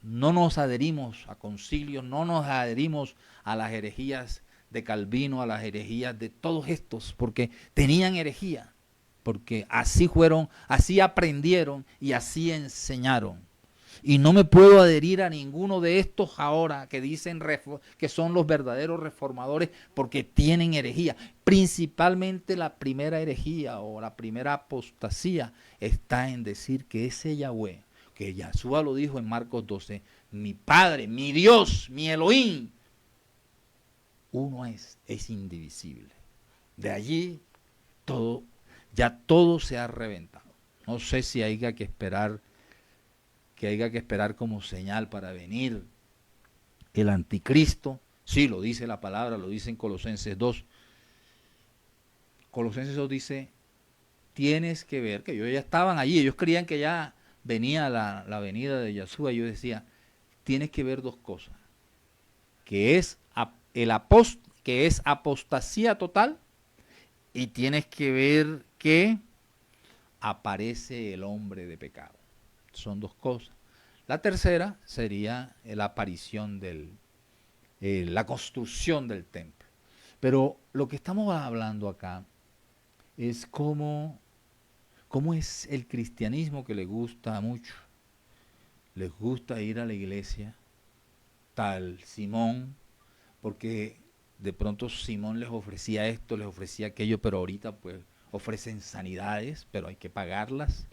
no nos adherimos a concilios, no nos adherimos a las herejías de Calvino, a las herejías de todos estos, porque tenían herejía, porque así fueron, así aprendieron y así enseñaron. Y no me puedo adherir a ninguno de estos ahora que dicen que son los verdaderos reformadores porque tienen herejía. Principalmente la primera herejía o la primera apostasía está en decir que ese Yahweh, que Yahshua lo dijo en Marcos 12, mi Padre, mi Dios, mi Elohim, uno es indivisible. De allí todo, ya todo se ha reventado. No sé si haya que esperar como señal para venir el anticristo. Sí, lo dice la palabra, lo dice en Colosenses 2. Colosenses 2 dice, tienes que ver, que ellos ya estaban allí, ellos creían que ya venía la venida de Yahshua. Yo decía, tienes que ver dos cosas, que es apostasía total, y tienes que ver que aparece el hombre de pecado. Son dos cosas. La tercera sería la aparición la construcción del templo. Pero lo que estamos hablando acá es cómo es el cristianismo, que les gusta mucho. Les gusta ir a la iglesia, tal Simón, porque de pronto Simón les ofrecía esto, les ofrecía aquello, pero ahorita pues ofrecen sanidades, pero hay que pagarlas.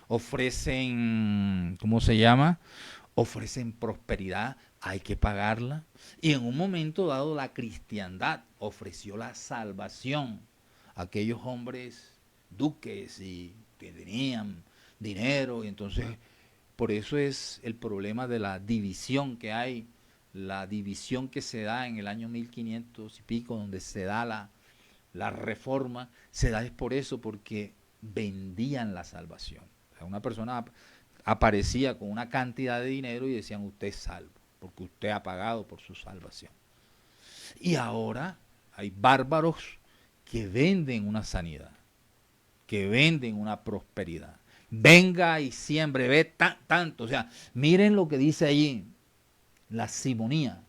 Ofrecen, ¿cómo se llama? Ofrecen prosperidad, hay que pagarla. Y en un momento dado la cristiandad ofreció la salvación a aquellos hombres duques y que tenían dinero. Y entonces, por eso es el problema de la división que hay, la división que se da en el año 1500 y pico, donde se da la reforma, se da es por eso, porque vendían la salvación. O sea, una persona aparecía con una cantidad de dinero y decían, usted es salvo, porque usted ha pagado por su salvación. Y ahora hay bárbaros que venden una sanidad, que venden una prosperidad. Venga y siembre, ve tanto. O sea, miren lo que dice allí, la simonía,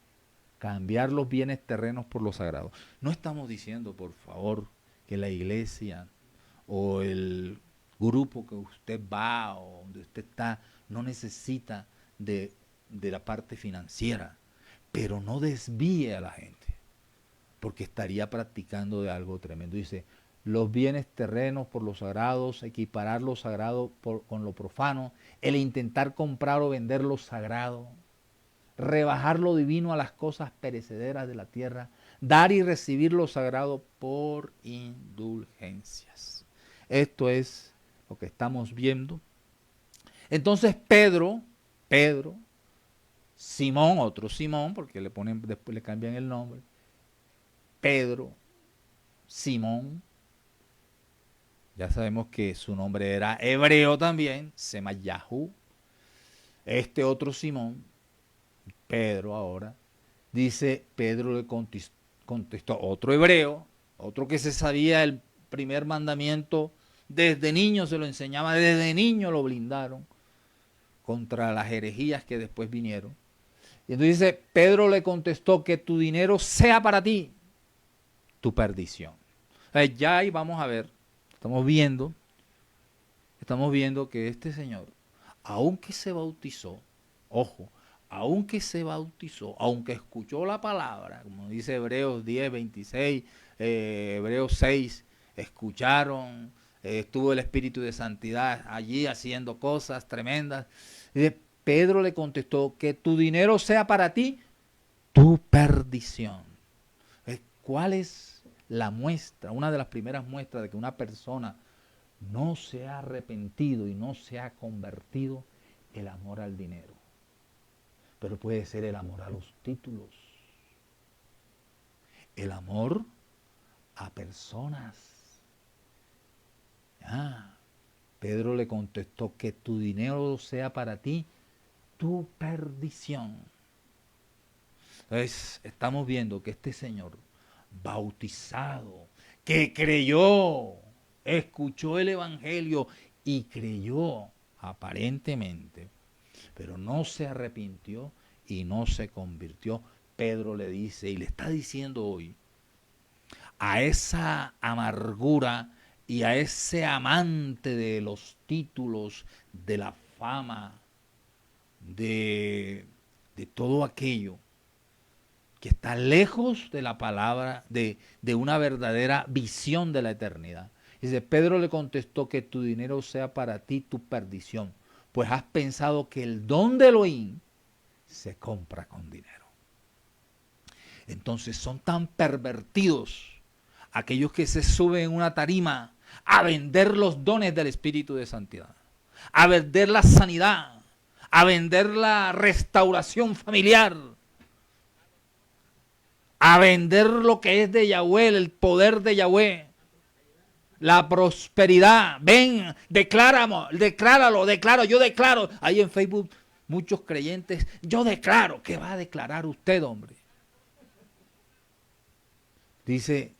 cambiar los bienes terrenos por los sagrados. No estamos diciendo, por favor, que la iglesia o el grupo que usted va o donde usted está no necesita de la parte financiera, pero no desvíe a la gente, porque estaría practicando de algo tremendo. Dice, los bienes terrenos por los sagrados, equiparar lo sagrado con lo profano, el intentar comprar o vender lo sagrado, rebajar lo divino a las cosas perecederas de la tierra, dar y recibir lo sagrado por indulgencias. Esto es lo que estamos viendo. Entonces Pedro, Simón, otro Simón, porque después le cambian el nombre, Pedro, Simón, ya sabemos que su nombre era hebreo también, se llama Yahú. Este otro Simón, Pedro ahora, dice, Pedro le contestó otro hebreo, otro que se sabía el primer mandamiento, desde niño se lo enseñaba, desde niño lo blindaron contra las herejías que después vinieron. Y entonces dice, Pedro le contestó, que tu dinero sea para ti tu perdición. O sea, ya ahí vamos a ver, estamos viendo que este señor, aunque se bautizó, ojo, aunque escuchó la palabra, como dice Hebreos 10, 26, Hebreos 6, escucharon, estuvo el Espíritu de Santidad allí haciendo cosas tremendas. Y Pedro le contestó, que tu dinero sea para ti tu perdición. ¿Cuál es la muestra? Una de las primeras muestras de que una persona no se ha arrepentido y no se ha convertido, el amor al dinero. Pero puede ser el amor a los títulos, el amor a personas. Pedro le contestó, que tu dinero sea para ti tu perdición. Entonces, estamos viendo que este señor bautizado, que creyó, escuchó el evangelio y creyó aparentemente, pero no se arrepintió y no se convirtió. Pedro le dice y le está diciendo hoy a esa amargura y a ese amante de los títulos, de la fama, de todo aquello que está lejos de la palabra, de una verdadera visión de la eternidad. Dice, Pedro le contestó que tu dinero sea para ti tu perdición, pues has pensado que el don de Elohim se compra con dinero. Entonces son tan pervertidos aquellos que se suben en una tarima a vender los dones del Espíritu de Santidad, a vender la sanidad, a vender la restauración familiar, a vender lo que es de Yahweh, el poder de Yahweh, la prosperidad. Ven, decláralo. Yo declaro. Ahí en Facebook muchos creyentes, yo declaro. ¿Qué va a declarar usted, hombre? Dice,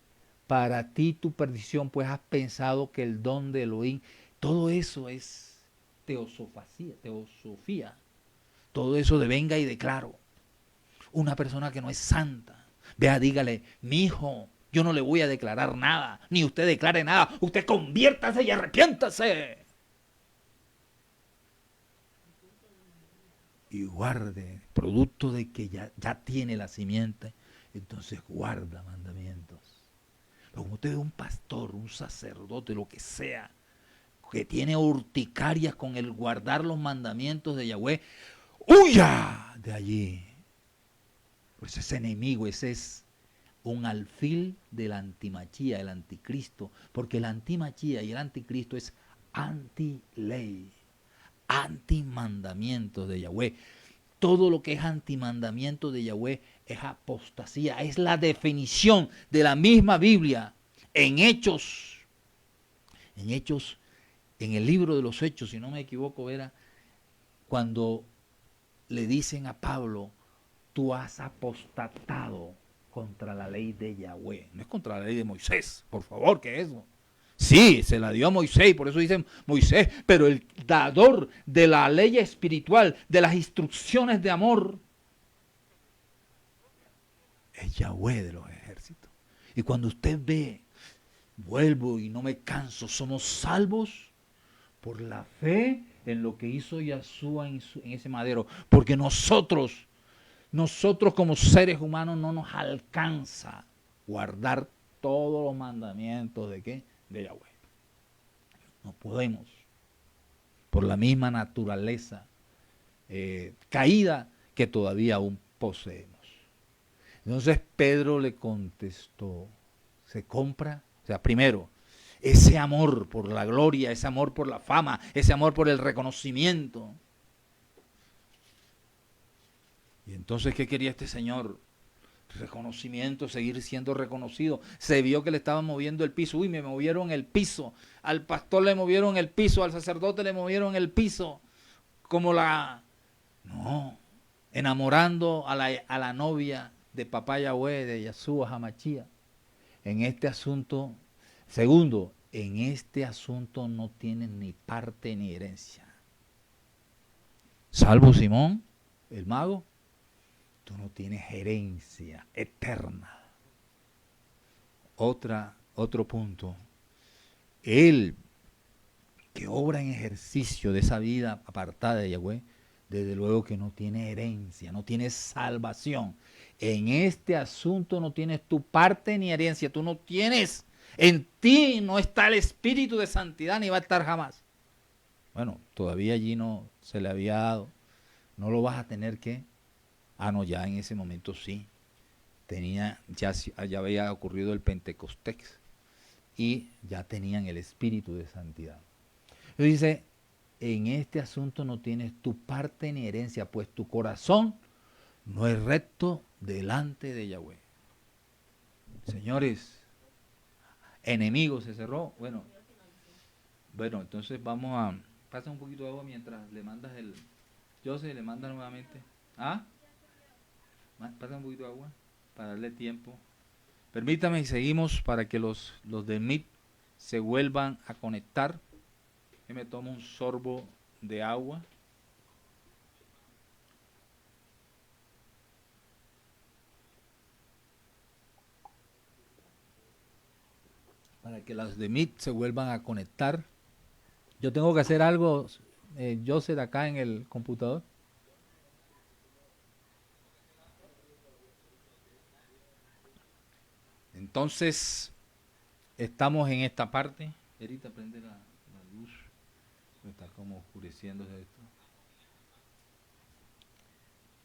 para ti tu perdición, pues has pensado que el don de Elohim, todo eso es teosofía. Todo eso de venga y declaro. Una persona que no es santa, vea, dígale, mi hijo, yo no le voy a declarar nada, ni usted declare nada, usted conviértase y arrepiéntase. Y guarde, producto de que ya tiene la simiente, entonces guarda mandamientos. Pero como usted es un pastor, un sacerdote, lo que sea, que tiene urticarias con el guardar los mandamientos de Yahweh, huya de allí. Pues ese enemigo, ese es un alfil del antimachía, el anticristo, porque el antimachía y el anticristo es anti-ley, anti-mandamientos de Yahweh. Todo lo que es antimandamiento de Yahweh es apostasía, es la definición de la misma Biblia en Hechos, en el libro de los Hechos, si no me equivoco, era cuando le dicen a Pablo, tú has apostatado contra la ley de Yahweh. No es contra la ley de Moisés, por favor, ¿qué es eso? Sí, se la dio a Moisés, por eso dicen Moisés, pero el dador de la ley espiritual, de las instrucciones de amor, es Yahweh de los ejércitos. Y cuando usted ve, vuelvo y no me canso, somos salvos por la fe en lo que hizo Yahshua en ese madero, porque nosotros como seres humanos no nos alcanza guardar todos los mandamientos de ¿qué? De Yahweh. No podemos, por la misma naturaleza caída que todavía aún poseemos. Entonces Pedro le contestó, se compra, o sea, primero, ese amor por la gloria, ese amor por la fama, ese amor por el reconocimiento. Y entonces, ¿qué quería este señor? Reconocimiento, seguir siendo reconocido. Se vio que le estaban moviendo el piso. Uy, me movieron el piso. Al pastor le movieron el piso, al sacerdote le movieron el piso. Como no, enamorando a la novia de papá Yahweh, de Yahshua Hamachía. En este asunto, segundo, en este asunto no tienen ni parte ni herencia. Salvo Simón, el mago, tú no tienes herencia eterna. Otro punto. Él que obra en ejercicio de esa vida apartada de Yahweh, desde luego que no tiene herencia, no tiene salvación. En este asunto no tienes tu parte ni herencia. Tú no tienes, en ti no está el Espíritu de Santidad ni va a estar jamás. Bueno, todavía allí no se le había dado. No lo vas a tener que... no, ya en ese momento sí. Ya había ocurrido el Pentecostés y ya tenían el Espíritu de Santidad. Entonces dice, en este asunto no tienes tu parte ni herencia, pues tu corazón no es recto delante de Yahweh. Señores, enemigos, se cerró. Bueno, entonces vamos a... Pasa un poquito de agua mientras le mandas el... José le manda nuevamente. ¿Ah? Pasa un poquito de agua para darle tiempo. Permítame y seguimos para que los de Meet se vuelvan a conectar. Yo me tomo un sorbo de agua. Para que las de Meet se vuelvan a conectar. Yo tengo que hacer algo, José, acá en el computador. Entonces, estamos en esta parte. Erita, prende la luz. Está como oscureciéndose esto.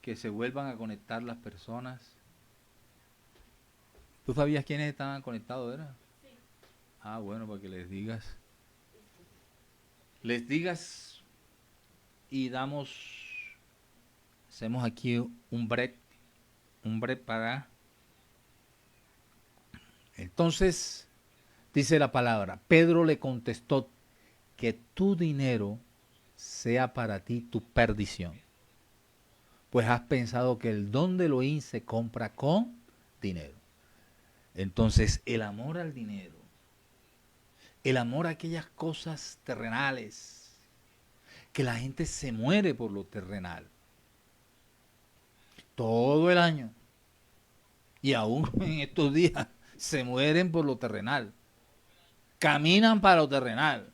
Que se vuelvan a conectar las personas. ¿Tú sabías quiénes estaban conectados, era? Sí. Ah, bueno, para que les digas. Les digas y hacemos aquí un break para. Entonces, dice la palabra, Pedro le contestó, que tu dinero sea para ti tu perdición, pues has pensado que el don de Elohim se compra con dinero. Entonces, el amor al dinero, el amor a aquellas cosas terrenales, que la gente se muere por lo terrenal, todo el año, y aún en estos días se mueren por lo terrenal, caminan para lo terrenal.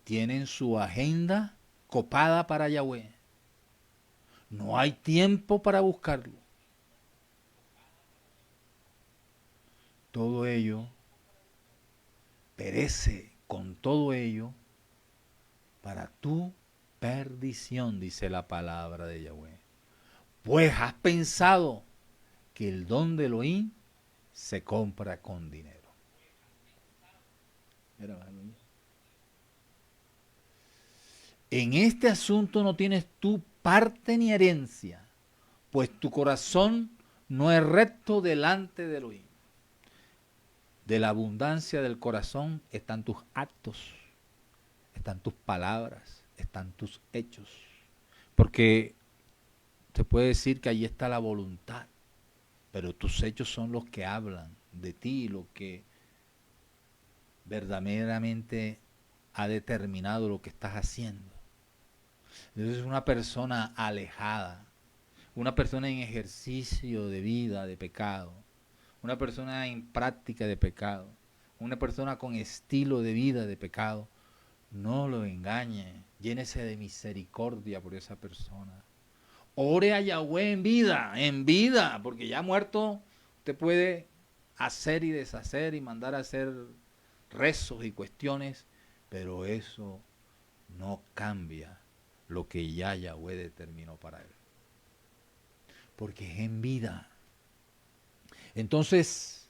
Tienen su agenda copada para Yahweh. No hay tiempo para buscarlo. Todo ello perece con todo ello para tu perdición, dice la palabra de Yahweh. Pues has pensado que el don de Elohim se compra con dinero. En este asunto no tienes tu parte ni herencia, pues tu corazón no es recto delante de Elohim. De la abundancia del corazón están tus actos, están tus palabras, están tus hechos. Porque se puede decir que allí está la voluntad, pero tus hechos son los que hablan de ti, lo que verdaderamente ha determinado lo que estás haciendo. Entonces, una persona alejada, una persona en ejercicio de vida de pecado, una persona en práctica de pecado, una persona con estilo de vida de pecado, no lo engañe, llénese de misericordia por esa persona. Ore a Yahweh en vida, porque ya muerto usted puede hacer y deshacer y mandar a hacer rezos y cuestiones, pero eso no cambia lo que ya Yahweh determinó para él. Porque es en vida. Entonces,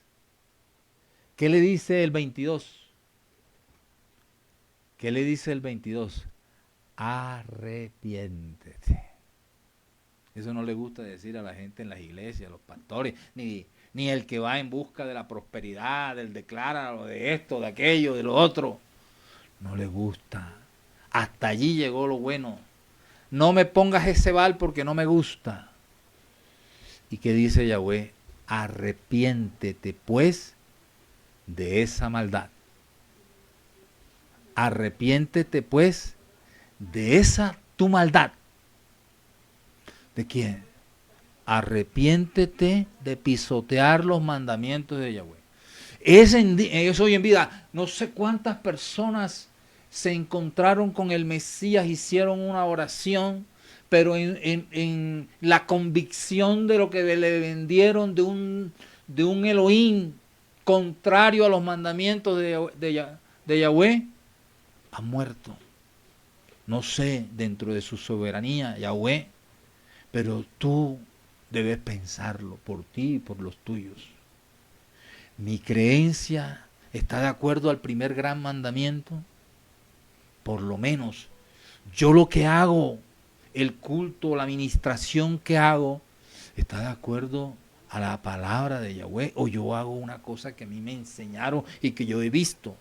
¿qué le dice el 22? ¿Qué le dice el 22? Arrepiéntete. Eso no le gusta decir a la gente en las iglesias, a los pastores, ni el que va en busca de la prosperidad, del decláralo, de esto, de aquello, de lo otro. No le gusta. Hasta allí llegó lo bueno. No me pongas ese val porque no me gusta. ¿Y qué dice Yahweh? Arrepiéntete pues de esa maldad. Arrepiéntete pues de esa tu maldad. ¿De quién? Arrepiéntete de pisotear los mandamientos de Yahweh. Es hoy en vida. No sé cuántas personas se encontraron con el Mesías, hicieron una oración, pero en la convicción de lo que le vendieron de un Elohim contrario a los mandamientos de Yahweh, ha muerto. No sé, dentro de su soberanía, Yahweh, pero tú debes pensarlo por ti y por los tuyos. Mi creencia está de acuerdo al primer gran mandamiento. Por lo menos, yo lo que hago, el culto, la administración que hago, está de acuerdo a la palabra de Yahweh, o yo hago una cosa que a mí me enseñaron y que yo he visto.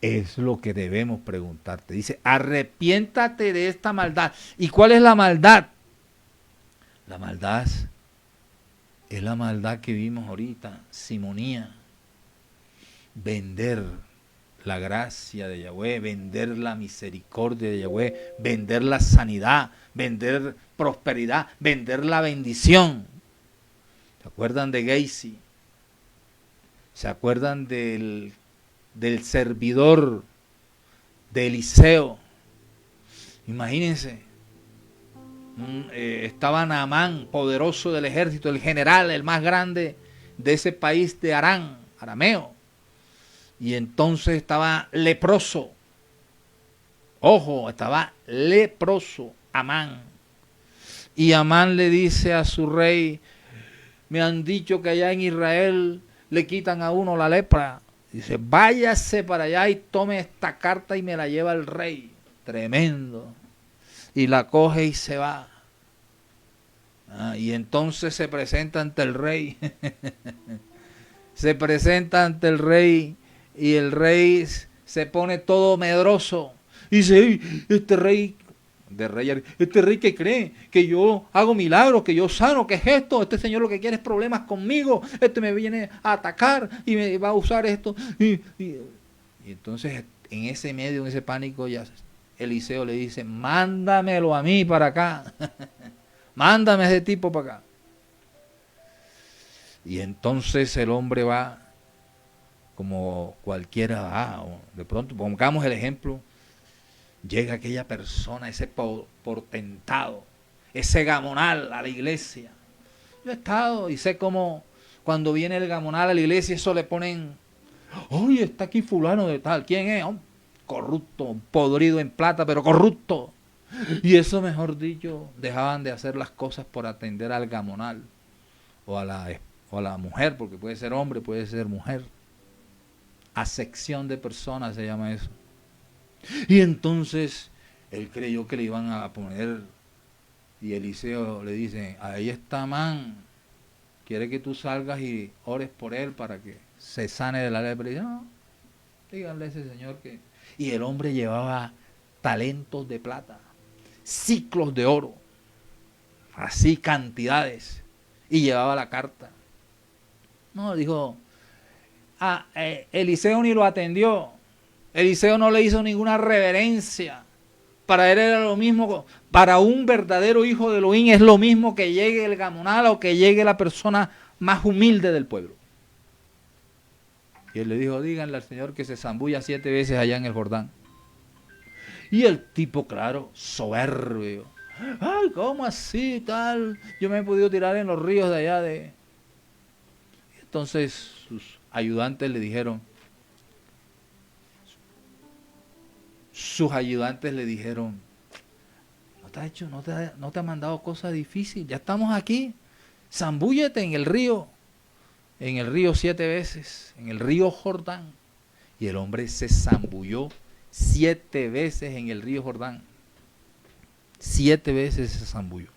Es lo que debemos preguntarte. Dice, arrepiéntate de esta maldad. ¿Y cuál es la maldad? La maldad es la maldad que vimos ahorita, simonía. Vender la gracia de Yahweh, vender la misericordia de Yahweh, vender la sanidad, vender prosperidad, vender la bendición. ¿Se acuerdan de Gacy? ¿Se acuerdan del servidor de Eliseo? Imagínense, estaba Naamán, poderoso del ejército, el general, el más grande de ese país de Aram, arameo. Y entonces estaba leproso. Ojo, estaba leproso Amán. Y Amán le dice a su rey, me han dicho que allá en Israel le quitan a uno la lepra. Dice, váyase para allá y tome esta carta y me la lleva el rey. Tremendo. Y la coge y se va. Y entonces se presenta ante el rey. Se presenta ante el rey y el rey se pone todo medroso. Y dice, este rey que cree que yo hago milagros, que yo sano, ¿qué es esto? Este señor lo que quiere es problemas conmigo, este me viene a atacar y me va a usar esto. Y entonces en ese medio, en ese pánico, ya Eliseo le dice, mándamelo a mí para acá. Mándame a ese tipo para acá. Y entonces el hombre va como cualquiera va. De pronto, pongamos el ejemplo, llega aquella persona, ese portentado, ese gamonal a la iglesia. Yo he estado y sé cómo cuando viene el gamonal a la iglesia, eso le ponen, oye, está aquí fulano de tal. ¿Quién es? Corrupto, podrido en plata, pero corrupto. Y eso, mejor dicho, dejaban de hacer las cosas por atender al gamonal o a la mujer, porque puede ser hombre, puede ser mujer. Acepción de personas se llama eso. Y entonces él creyó que le iban a poner, y Eliseo le dice, ahí está Amán, quiere que tú salgas y ores por él para que se sane de la lepra. Y dice, no, díganle a ese señor que... Y el hombre llevaba talentos de plata, ciclos de oro, así cantidades, y llevaba la carta. No, dijo, Eliseo ni lo atendió. Eliseo no le hizo ninguna reverencia. Para él era lo mismo, para un verdadero hijo de Elohim es lo mismo que llegue el gamonal o que llegue la persona más humilde del pueblo. Y él le dijo, díganle al Señor que se zambulla 7 veces allá en el Jordán. Y el tipo, claro, soberbio. Ay, ¿cómo así, tal? Yo me he podido tirar en los ríos de allá de... Entonces sus ayudantes le dijeron, no te ha mandado cosa difícil, ya estamos aquí, zambúllete en el río 7 veces, en el río Jordán. Y el hombre se zambulló 7 veces en el río Jordán. 7 veces se zambulló.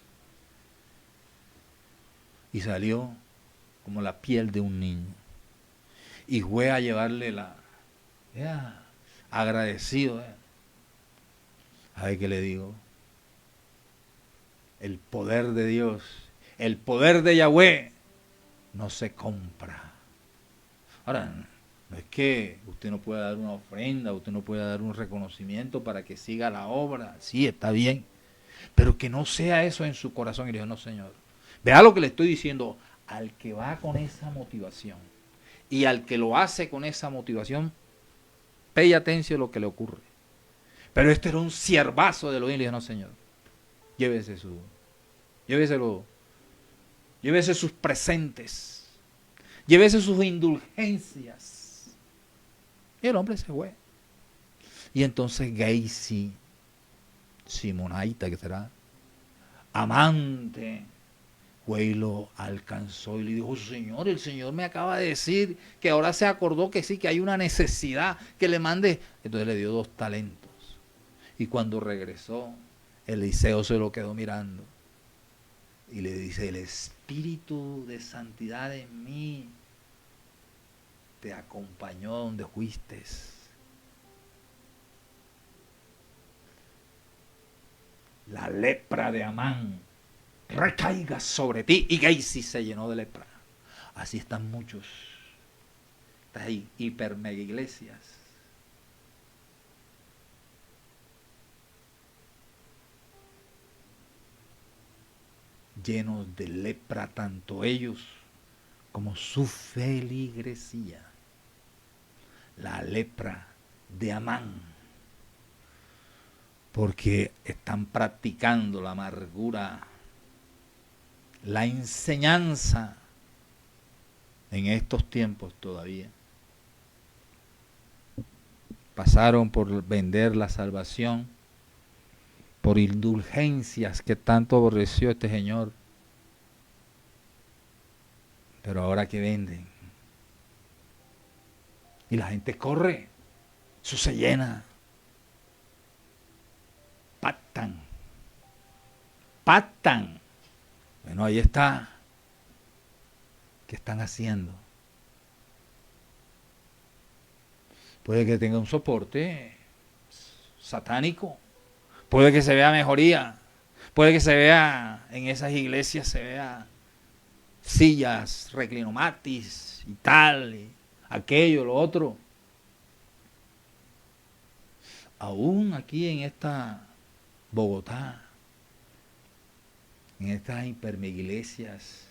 Y salió como la piel de un niño. Y fue a llevarle agradecido. ¿Sabe qué le digo? El poder de Dios, el poder de Yahweh no se compra. Ahora, no es que usted no pueda dar una ofrenda, usted no pueda dar un reconocimiento para que siga la obra. Sí, está bien. Pero que no sea eso en su corazón. Y le digo, no, Señor. Vea lo que le estoy diciendo. Al que va con esa motivación y al que lo hace con esa motivación, pay atención a lo que le ocurre. Pero este era un siervazo de Elohim. Le dije, no, Señor, llévese sus presentes, llévese sus indulgencias. Y el hombre se fue. Y entonces Gacy, Simonaita, que será amante, fue y lo alcanzó y le dijo, Señor, el Señor me acaba de decir que ahora se acordó que sí, que hay una necesidad, que le mande. Entonces le dio 2 talentos. Y cuando regresó, Eliseo se lo quedó mirando. Y le dice, el espíritu de santidad en mí te acompañó donde fuiste. la lepra de Amán recaiga sobre ti. Y Gehazi se llenó de lepra. Así están muchos. Estas hiper mega iglesias. Llenos de lepra, tanto ellos como su feligresía. La lepra de Amán. Porque están practicando la amargura, la enseñanza en estos tiempos todavía. Pasaron por vender la salvación, por indulgencias que tanto aborreció este señor. Pero ahora que venden. Y la gente corre, eso se llena. Pactan. Bueno, ahí está. ¿Qué están haciendo? Puede que tenga un soporte satánico. Puede que se vea mejoría. Puede que se vea en esas iglesias, se vea sillas, reclinomatis y tal, y aquello, lo otro. Aún aquí en esta Bogotá, en estas hipermegiglesias,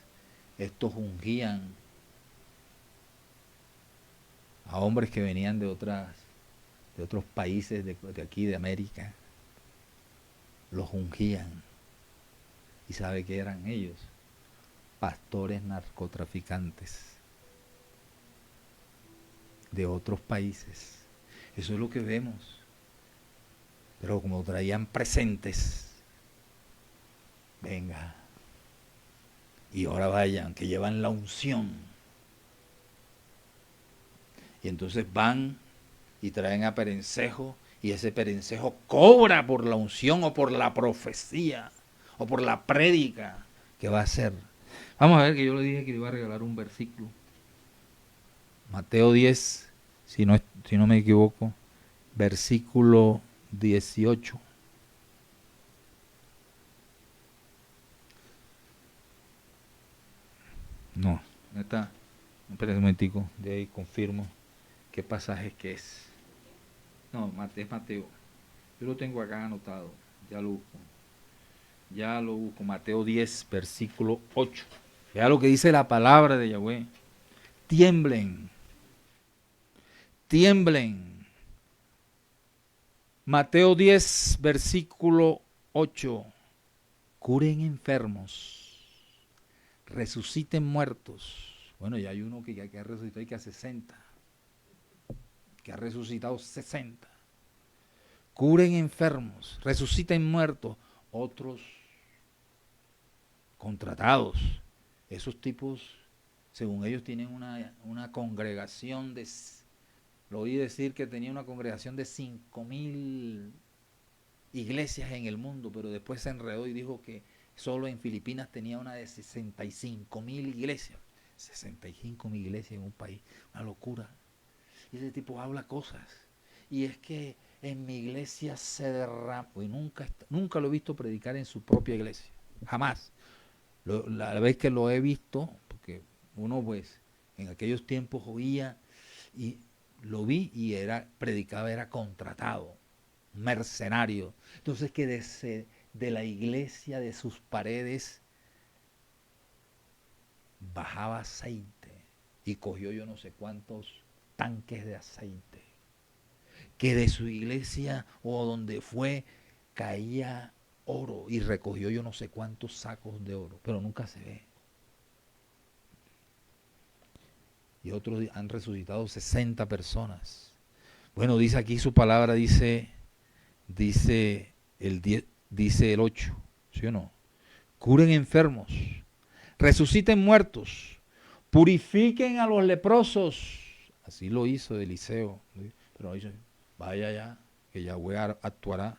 estos ungían a hombres que venían de otros países de aquí de América. Los ungían. ¿Y sabe qué eran ellos? Pastores narcotraficantes de otros países. Eso es lo que vemos. Pero como traían presentes, venga, y ahora vayan, que llevan la unción. Y entonces van y traen a perencejo, y ese perencejo cobra por la unción o por la profecía o por la prédica que va a hacer. Vamos a ver, que yo le dije que le iba a regalar un versículo. Mateo 10, si no me equivoco, versículo 18. No está. Espera un momentico, de ahí confirmo qué pasaje que es. No, es Mateo. Yo lo tengo acá anotado. Ya lo busco. Mateo 10, versículo 8. Vea lo que dice la palabra de Yahweh. Tiemblen. Mateo 10, versículo 8. Curen enfermos. Resuciten muertos. Bueno, ya hay uno que ha resucitado y que a 60. Que ha resucitado 60. Curen enfermos. Resuciten muertos. Otros contratados. Esos tipos, según ellos, tienen una congregación de... Lo oí decir que tenía una congregación de 5,000 iglesias en el mundo, pero después se enredó y dijo que solo en Filipinas tenía una de 65,000 iglesias. 65,000 iglesias en un país, una locura. Y ese tipo habla cosas. Y es que en mi iglesia se derrama, pues nunca lo he visto predicar en su propia iglesia, jamás. La vez que lo he visto, porque uno pues en aquellos tiempos oía y lo vi y predicaba, era contratado, mercenario. Entonces que de la iglesia, de sus paredes, bajaba aceite y cogió yo no sé cuántos tanques de aceite. Que de su iglesia o donde fue caía oro y recogió yo no sé cuántos sacos de oro, pero nunca se ve. Y otros han resucitado 60 personas. Bueno, dice aquí su palabra, dice el 8, ¿sí o no? Curen enfermos, resuciten muertos, purifiquen a los leprosos. Así lo hizo Eliseo. Pero dice, vaya ya, que Yahweh actuará.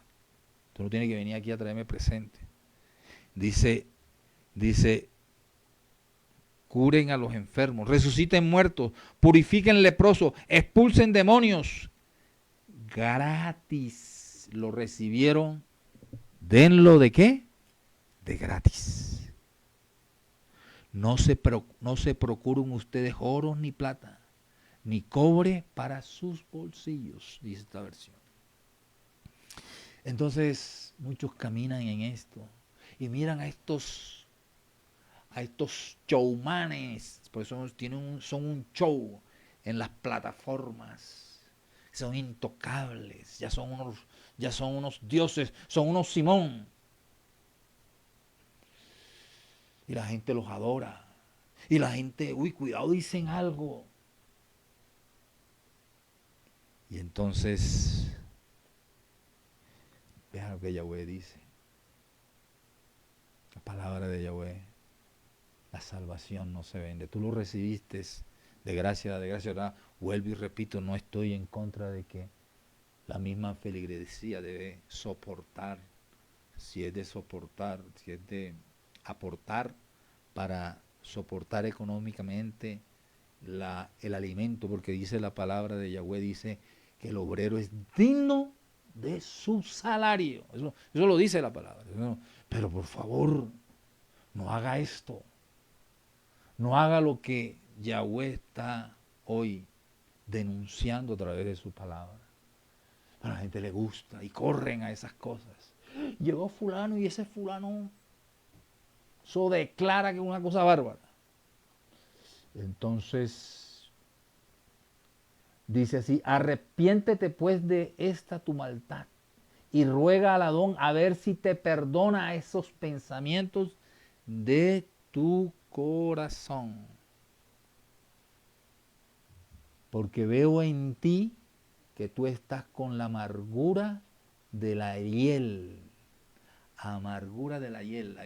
Tú no tienes que venir aquí a traerme presente. Dice, curen a los enfermos, resuciten muertos, purifiquen leprosos, expulsen demonios. Gratis lo recibieron denlo ¿de qué? De gratis. No se procuren ustedes oro ni plata, ni cobre para sus bolsillos, dice esta versión. Entonces, muchos caminan en esto y miran a estos showmanes, por eso son un show en las plataformas, son intocables, ya son unos dioses, son unos Simón. Y la gente los adora. Y la gente, uy, cuidado, dicen algo. Y entonces, vean lo que Yahweh dice. La palabra de Yahweh. La salvación no se vende. Tú lo recibiste de gracia, ¿verdad? Vuelvo y repito, no estoy en contra de que la misma feligresía debe soportar, si es de aportar para soportar económicamente el alimento, porque dice la palabra de Yahweh, dice que el obrero es digno de su salario. Eso lo dice la palabra. Pero por favor, no haga esto. No haga lo que Yahweh está hoy denunciando a través de su palabra. A la gente le gusta y corren a esas cosas. Llegó fulano y ese fulano eso declara que es una cosa bárbara. Entonces, dice así, arrepiéntete pues de esta tu maldad y ruega al Adón a ver si te perdona esos pensamientos de tu corazón. Porque veo en ti que tú estás con la amargura de la hiel. Amargura de la hiel.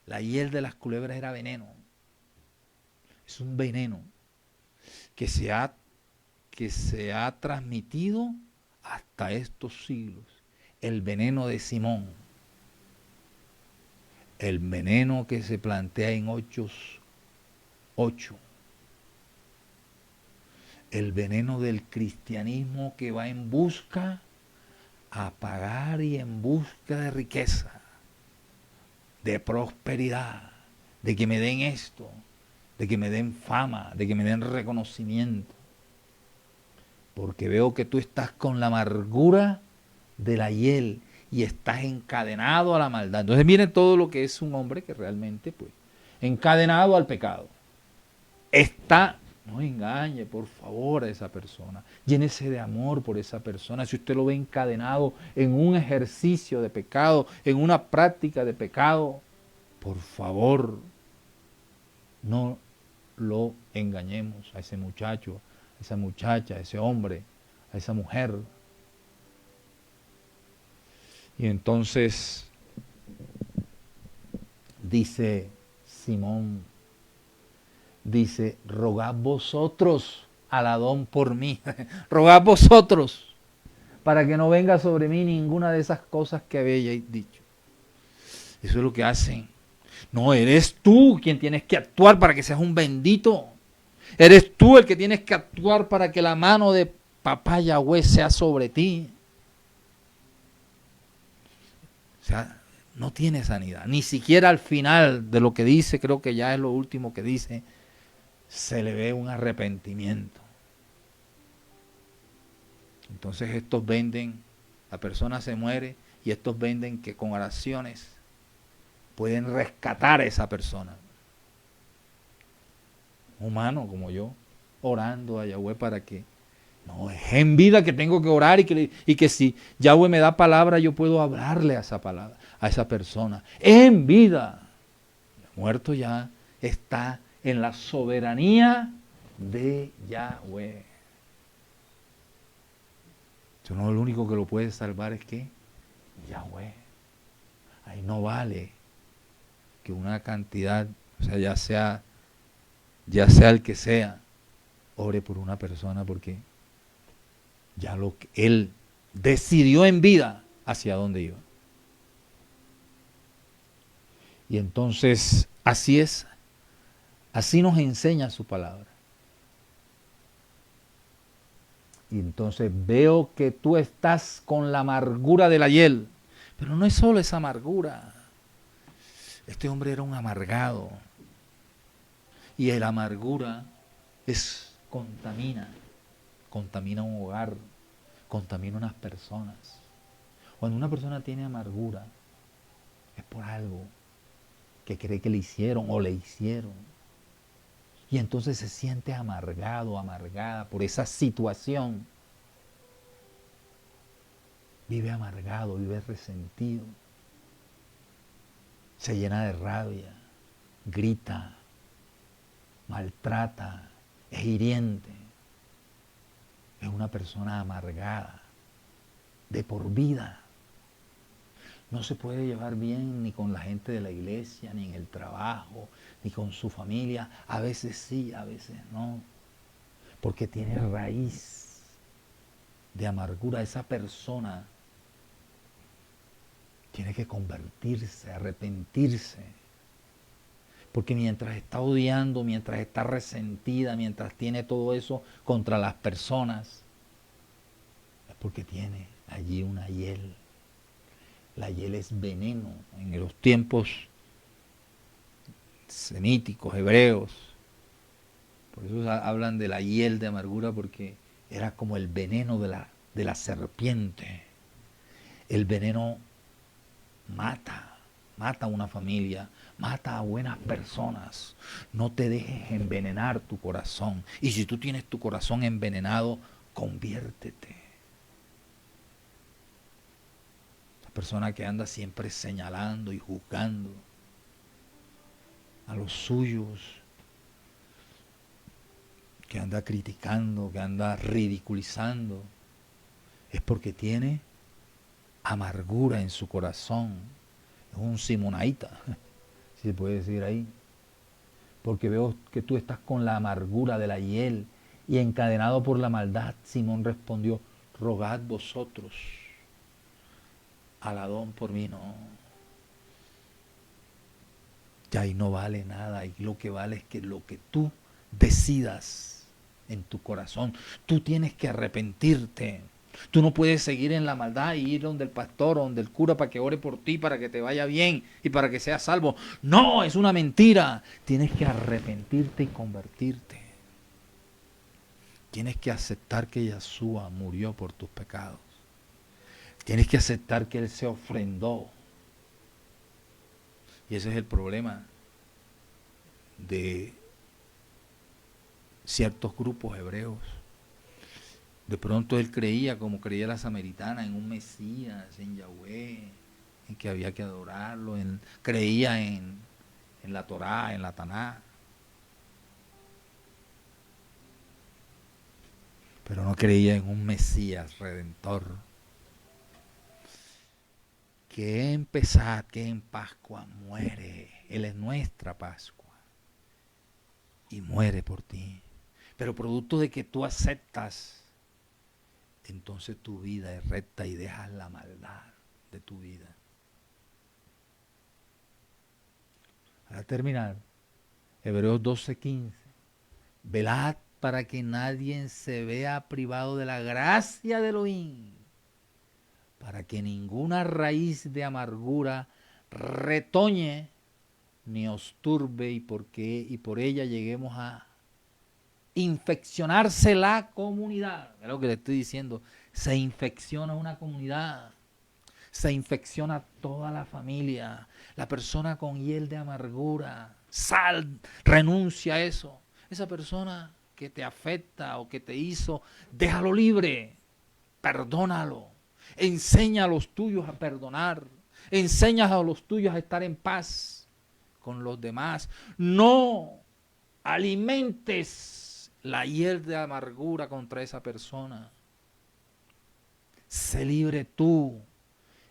La hiel de las culebras era veneno. Es un veneno que se ha transmitido hasta estos siglos. El veneno de Simón. El veneno que se plantea en Hechos 8. El veneno del cristianismo que va en busca a pagar y en busca de riqueza, de prosperidad, de que me den esto, de que me den fama, de que me den reconocimiento. Porque veo que tú estás con la amargura de la hiel y estás encadenado a la maldad. Entonces miren todo lo que es un hombre que realmente, pues, encadenado al pecado. No engañe, por favor, a esa persona. Llénese de amor por esa persona. Si usted lo ve encadenado en un ejercicio de pecado, en una práctica de pecado, por favor, no lo engañemos a ese muchacho, a esa muchacha, a ese hombre, a esa mujer. Y entonces dice Simón, dice, rogad vosotros al Adón por mí, rogad vosotros, para que no venga sobre mí ninguna de esas cosas que habéis dicho. Eso es lo que hacen. No, eres tú quien tienes que actuar para que seas un bendito. Eres tú el que tienes que actuar para que la mano de Papá Yahweh sea sobre ti. O sea, no tiene sanidad. Ni siquiera al final de lo que dice, creo que ya es lo último que dice, se le ve un arrepentimiento. Entonces estos venden, la persona se muere y estos venden que con oraciones pueden rescatar a esa persona. Humano como yo, orando a Yahweh para que, no, es en vida que tengo que orar y que si Yahweh me da palabra yo puedo hablarle a esa palabra, a esa persona. En vida. Muerto ya está en la soberanía de Yahweh. Eso no, lo único que lo puede salvar es que Yahweh. Ahí no vale que una cantidad, o sea, ya sea el que sea, ore por una persona porque ya lo que él decidió en vida hacia dónde iba. Y entonces, así es. Así nos enseña su palabra. Y entonces veo que tú estás con la amargura de la hiel. Pero no es solo esa amargura. Este hombre era un amargado. Y la amargura contamina un hogar, contamina unas personas. Cuando una persona tiene amargura, es por algo que cree que le hicieron o le hicieron. Y entonces se siente amargado, amargada por esa situación. Vive amargado, vive resentido. Se llena de rabia, grita, maltrata, es hiriente. Es una persona amargada, de por vida. No se puede llevar bien ni con la gente de la iglesia, ni en el trabajo, ni con su familia. A veces sí, a veces no. Porque tiene raíz de amargura. Esa persona tiene que convertirse, arrepentirse. Porque mientras está odiando, mientras está resentida, mientras tiene todo eso contra las personas, es porque tiene allí una hiel. La hiel es veneno. En los tiempos semíticos, hebreos, por eso hablan de la hiel de amargura, porque era como el veneno de la serpiente. El veneno mata a una familia, mata a buenas personas. No te dejes envenenar tu corazón. Y si tú tienes tu corazón envenenado, conviértete. La persona que anda siempre señalando y juzgando a los suyos, que anda criticando, que anda ridiculizando, es porque tiene amargura en su corazón. Es un simonaíta, si se puede decir ahí. Porque veo que tú estás con la amargura de la hiel y encadenado por la maldad. Simón respondió, rogad vosotros al Adón por mí. No, ya ahí no vale nada. Y lo que vale es que lo que tú decidas en tu corazón, tú tienes que arrepentirte. Tú no puedes seguir en la maldad y ir donde el pastor o donde el cura para que ore por ti, para que te vaya bien y para que seas salvo. No, es una mentira. Tienes que arrepentirte y convertirte. Tienes que aceptar que Yeshua murió por tus pecados. Tienes que aceptar que Él se ofrendó. Y ese es el problema de ciertos grupos hebreos. De pronto él creía, como creía la samaritana, en un Mesías, en Yahweh, en que había que adorarlo, creía en la Torá, en la Taná. Pero no creía en un Mesías redentor. Que en Pesach, que en Pascua muere. Él es nuestra Pascua. Y muere por ti. Pero producto de que tú aceptas, entonces tu vida es recta y dejas la maldad de tu vida. Para terminar, Hebreos 12:15. Velad para que nadie se vea privado de la gracia de Elohim, para que ninguna raíz de amargura retoñe ni os turbe y por ella lleguemos a infeccionarse la comunidad. Es lo que le estoy diciendo. Se infecciona una comunidad. Se infecciona toda la familia. La persona con hiel de amargura, renuncia a eso. Esa persona que te afecta o que te hizo, déjalo libre. Perdónalo. Enseña a los tuyos a perdonar. Enseña a los tuyos a estar en paz con los demás. No alimentes la hiel de amargura contra esa persona. Sé libre tú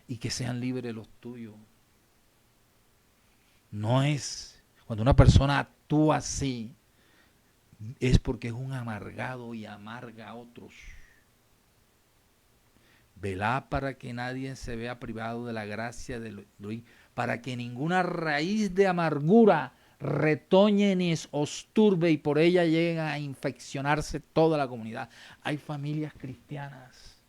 y que sean libres los tuyos. No es, cuando una persona actúa así, es porque es un amargado y amarga a otros. Velá para que nadie se vea privado de la gracia de Elohim, para que ninguna raíz de amargura retoñe ni os turbe y por ella llega a infeccionarse toda la comunidad. Hay familias cristianas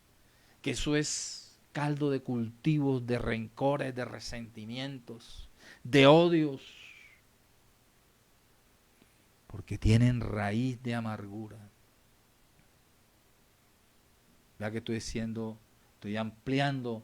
que eso es caldo de cultivos, de rencores, de resentimientos, de odios, porque tienen raíz de amargura. Vea que estoy ampliando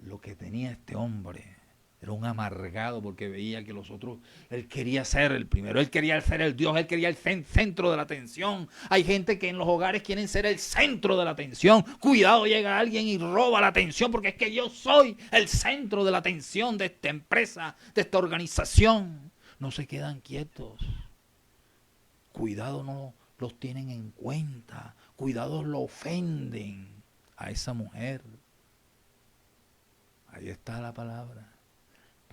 lo que tenía este hombre. Era un amargado porque veía que los otros, él quería ser el primero, él quería ser el Dios, él quería el centro de la atención. Hay gente que en los hogares quieren ser el centro de la atención. Cuidado, llega alguien y roba la atención porque es que yo soy el centro de la atención de esta empresa, de esta organización. No se quedan quietos. Cuidado, no los tienen en cuenta. Cuidado, lo ofenden a esa mujer. Ahí está la palabra.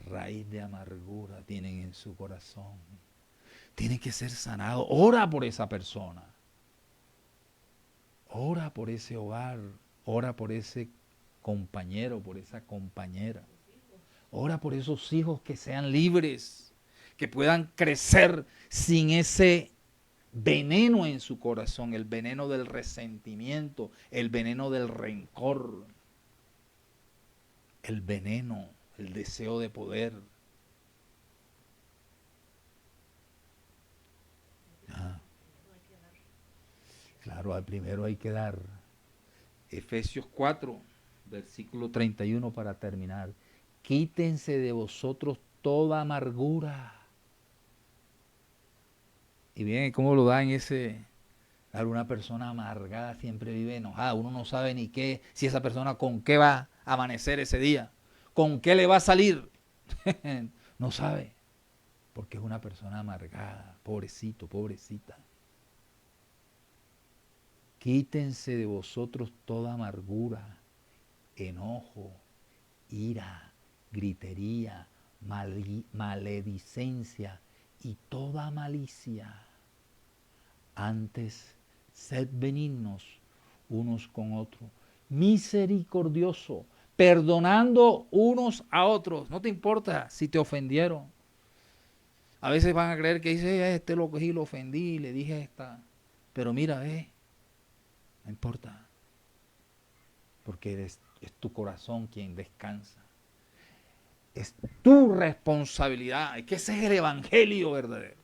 Raíz de amargura tienen en su corazón. Tiene que ser sanado. Ora por esa persona. Ora por ese hogar. Ora por ese compañero, por esa compañera. Ora por esos hijos que sean libres, que puedan crecer sin ese veneno en su corazón, el veneno del resentimiento, el veneno del rencor, el veneno, el deseo de poder. Claro, al primero hay que dar. Efesios 4, versículo 31 para terminar. Quítense de vosotros toda amargura. Y bien, ¿cómo lo da en ese? Alguna persona amargada siempre vive enojada. Uno no sabe ni qué, si esa persona con qué va a amanecer ese día. ¿Con qué le va a salir? No sabe. Porque es una persona amargada. Pobrecito, pobrecita. Quítense de vosotros toda amargura, enojo, ira, gritería, maledicencia y toda malicia. Antes, sed benignos unos con otros, misericordioso, perdonando unos a otros. No te importa si te ofendieron. A veces van a creer que dice, este lo cogí, lo ofendí, le dije esta. Pero mira, no importa. Porque es tu corazón quien descansa. Es tu responsabilidad. Es que ese es el evangelio verdadero.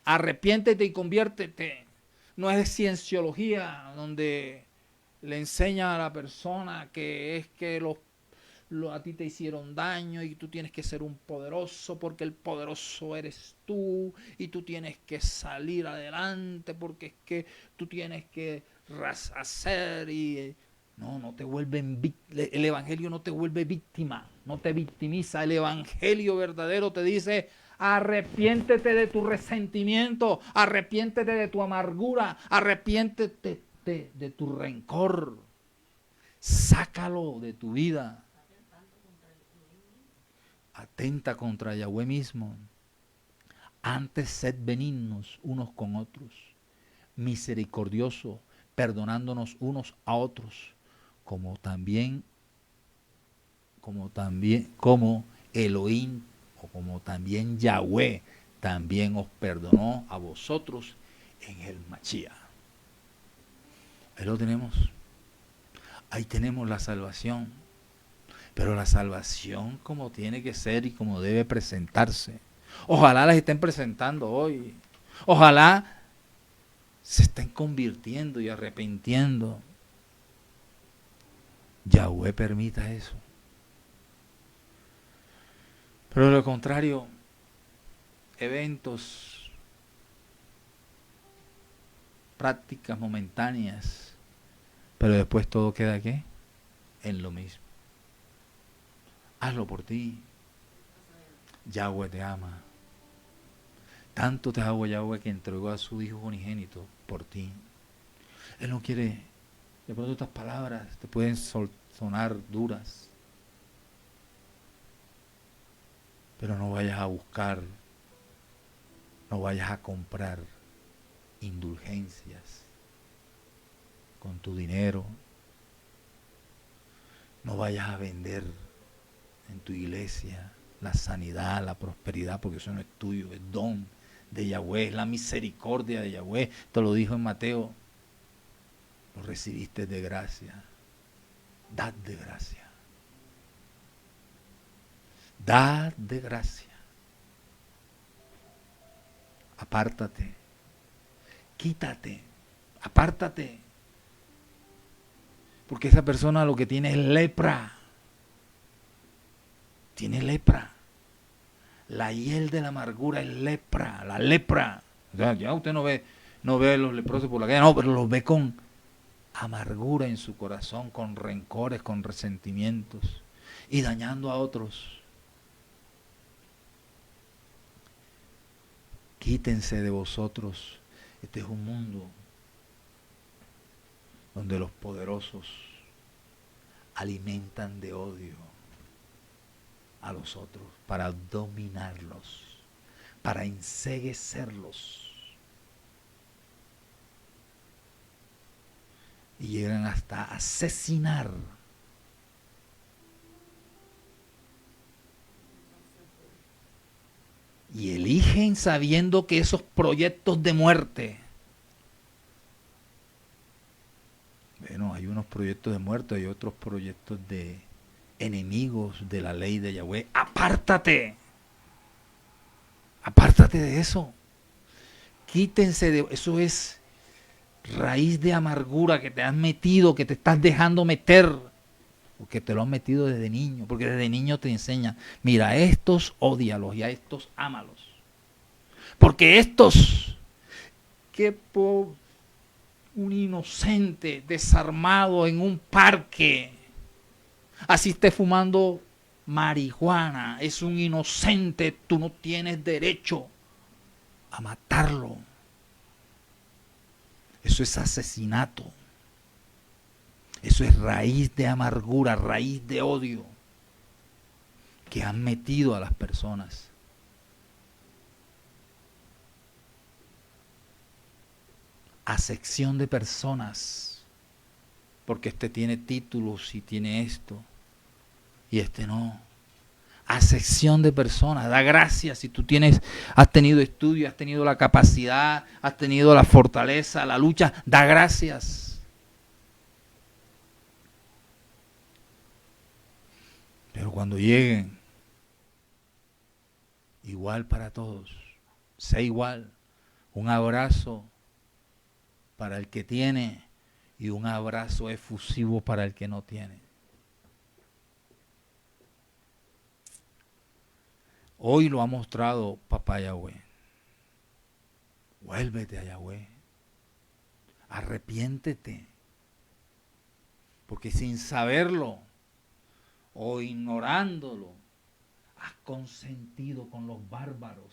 Arrepiéntete y conviértete. No es cienciología donde le enseña a la persona que es que a ti te hicieron daño y tú tienes que ser un poderoso porque el poderoso eres tú y tú tienes que salir adelante porque es que tú tienes que hacer y... No te vuelven el evangelio no te vuelve víctima, no te victimiza. El evangelio verdadero te dice: arrepiéntete de tu resentimiento, arrepiéntete de tu amargura, arrepiéntete de tu rencor. Sácalo de tu vida. Atenta contra Yahweh mismo. Antes sed benignos unos con otros, misericordiosos, perdonándonos unos a otros, como Elohim o como también Yahweh también os perdonó a vosotros en el Mashiach. Ahí lo tenemos. Ahí tenemos la salvación. Pero la salvación como tiene que ser y como debe presentarse. Ojalá las estén presentando hoy. Ojalá se estén convirtiendo y arrepintiendo. Yahweh permita eso. Pero de lo contrario, eventos, prácticas momentáneas, pero después todo queda ¿qué? En lo mismo. Hazlo por ti. Yahweh te ama. Tanto te amó Yahweh que entregó a su Hijo unigénito por ti. Él no quiere, de pronto estas palabras te pueden sonar duras, pero no vayas a buscar, no vayas a comprar indulgencias con tu dinero, no vayas a vender en tu iglesia la sanidad, la prosperidad, porque eso no es tuyo, es don de Yahweh, es la misericordia de Yahweh. Te lo dijo en Mateo, lo recibiste de gracia. Dad de gracia. Dad de gracia. Apártate. Quítate. Apártate. Porque esa persona lo que tiene es lepra. Tiene lepra. La hiel de la amargura es lepra. La lepra. O sea, ya usted no ve los leprosos por la calle, no, pero los ve con amargura en su corazón, con rencores, con resentimientos y dañando a otros. Quítense de vosotros. Este es un mundo donde los poderosos alimentan de odio a los otros para dominarlos, para enceguecerlos. Y llegan hasta asesinar. Y eligen sabiendo que esos proyectos de muerte, bueno, hay unos proyectos de muerte, hay otros proyectos de enemigos de la ley de Yahweh. ¡Apártate! Apártate de eso. Quítense de eso. Es raíz de amargura que te has metido, que te estás dejando meter, porque te lo han metido desde niño, porque desde niño te enseñan, mira, a estos ódialos y a estos ámalos, porque estos, que por un inocente desarmado en un parque, así esté fumando marihuana, es un inocente, tú no tienes derecho a matarlo. Eso es asesinato. Eso es raíz de amargura, raíz de odio que han metido a las personas. Acepción de personas. Porque este tiene títulos y tiene esto. Y este no. Acepción de personas. Da gracias si tú has tenido estudio, has tenido la capacidad, has tenido la fortaleza, la lucha. Da gracias. Pero cuando lleguen, igual para todos. Sea igual. Un abrazo para el que tiene y un abrazo efusivo para el que no tiene. Hoy lo ha mostrado Papá Yahweh. Vuélvete a Yahweh. Arrepiéntete. Porque sin saberlo o ignorándolo, has consentido con los bárbaros.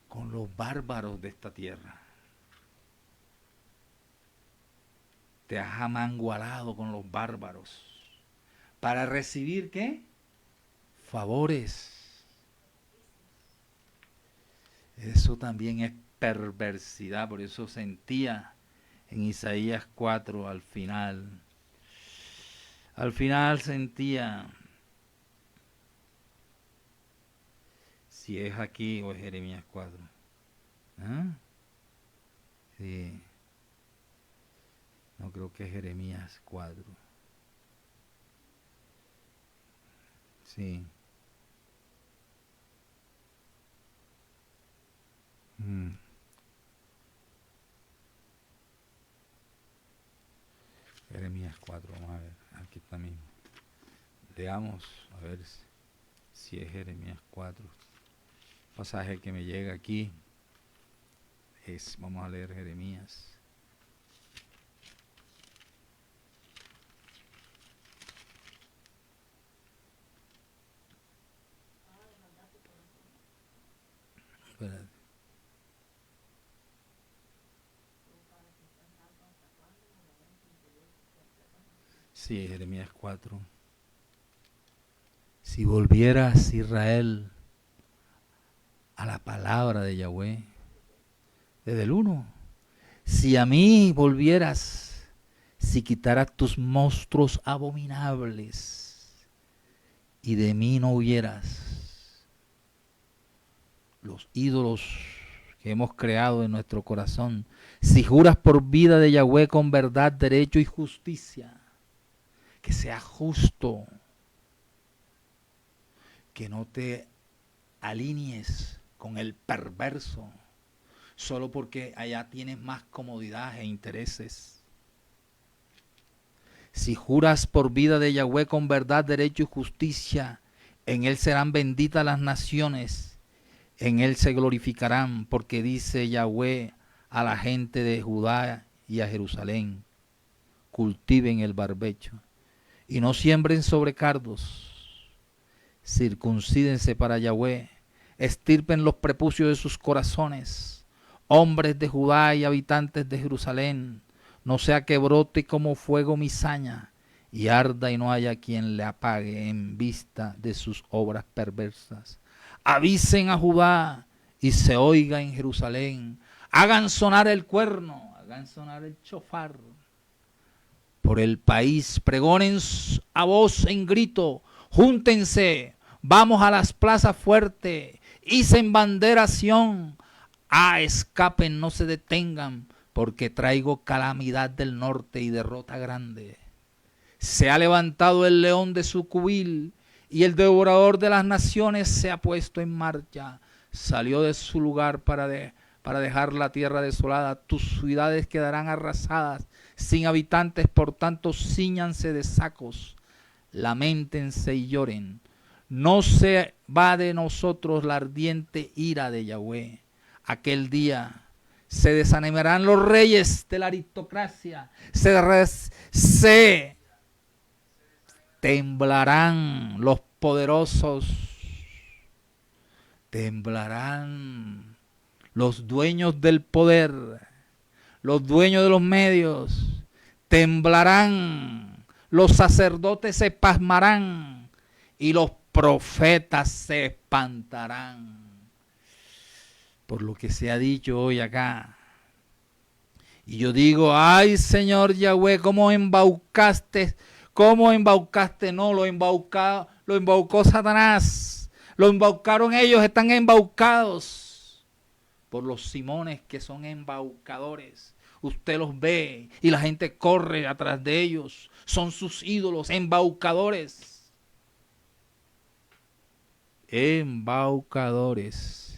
Con los bárbaros de esta tierra. Te has amangualado con los bárbaros. ¿Para recibir qué? Favores. Eso también es perversidad, por eso sentía en Isaías 4 al final sentía, si es aquí o es Jeremías 4. ¿Ah? Sí. No creo que es Jeremías 4. Sí. Jeremías 4, vamos a ver, aquí está mismo. Leamos, a ver si es Jeremías 4. El pasaje que me llega aquí es, vamos a leer Jeremías. Espérate. Sí, Jeremías 4. Si volvieras, Israel, a la palabra de Yahweh, desde el 1, si a mí volvieras, si quitaras tus monstruos abominables y de mí no hubieras los ídolos que hemos creado en nuestro corazón. Si juras por vida de Yahweh con verdad, derecho y justicia, que sea justo, que no te alinees con el perverso, solo porque allá tienes más comodidad e intereses. Si juras por vida de Yahweh con verdad, derecho y justicia, en él serán benditas las naciones, en él se glorificarán, porque dice Yahweh a la gente de Judá y a Jerusalén: cultiven el barbecho y no siembren sobre cardos, circuncídense para Yahweh, estirpen los prepucios de sus corazones, hombres de Judá y habitantes de Jerusalén, no sea que brote como fuego mi saña y arda y no haya quien le apague en vista de sus obras perversas. Avisen a Judá y se oiga en Jerusalén, hagan sonar el cuerno, hagan sonar el chofar. Por el país pregonen a voz en grito, júntense, vamos a las plazas fuertes, hicen bandera Sión, escapen, no se detengan, porque traigo calamidad del norte y derrota grande. Se ha levantado el león de su cubil y el devorador de las naciones se ha puesto en marcha. Salió de su lugar para dejar la tierra desolada. Tus ciudades quedarán arrasadas, sin habitantes, por tanto cíñanse de sacos, lamentense y lloren. No se va de nosotros la ardiente ira de Yahweh. Aquel día se desanimarán los reyes de la aristocracia, se temblarán los poderosos, temblarán los dueños del poder, los dueños de los medios, temblarán, los sacerdotes se pasmarán y los profetas se espantarán. Por lo que se ha dicho hoy acá. Y yo digo, ay Señor Yahweh, ¿cómo embaucaste? No, lo embaucó Satanás. Lo embaucaron ellos, están embaucados por los Simones que son embaucadores. Usted los ve y la gente corre atrás de ellos. Son sus ídolos, embaucadores. Embaucadores.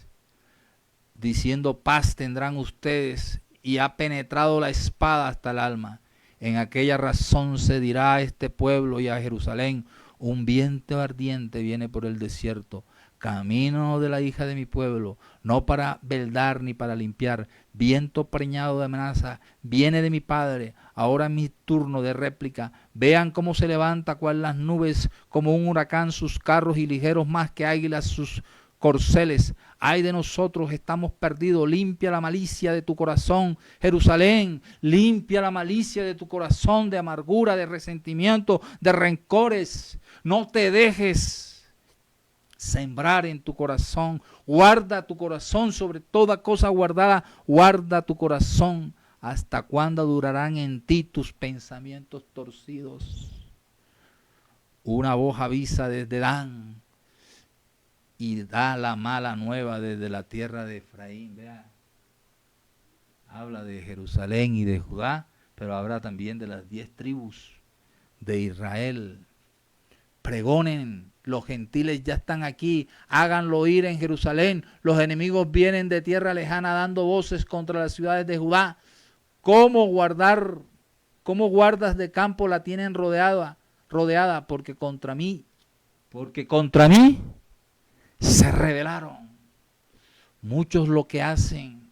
Diciendo paz tendrán ustedes, y ha penetrado la espada hasta el alma. En aquella razón se dirá a este pueblo y a Jerusalén: un viento ardiente viene por el desierto, camino de la hija de mi pueblo, no para veldar ni para limpiar, viento preñado de amenaza, viene de mi Padre. Ahora mi turno de réplica. Vean cómo se levanta cual las nubes, como un huracán sus carros, y ligeros más que águilas sus corceles. Ay de nosotros, estamos perdidos. Limpia la malicia de tu corazón, Jerusalén. Limpia la malicia de tu corazón, de amargura, de resentimiento, de rencores. No te dejes sembrar en tu corazón. Guarda tu corazón sobre toda cosa guardada. Guarda tu corazón. ¿Hasta cuándo durarán en ti tus pensamientos torcidos? Una voz avisa desde Dan y da la mala nueva desde la tierra de Efraín. Vea, habla de Jerusalén y de Judá, pero habla también de las 10 tribus de Israel. Pregonen, los gentiles ya están aquí, háganlo oír en Jerusalén. Los enemigos vienen de tierra lejana dando voces contra las ciudades de Judá. ¿Cómo guardas de campo la tienen rodeada? Porque contra mí se rebelaron. Muchos lo que hacen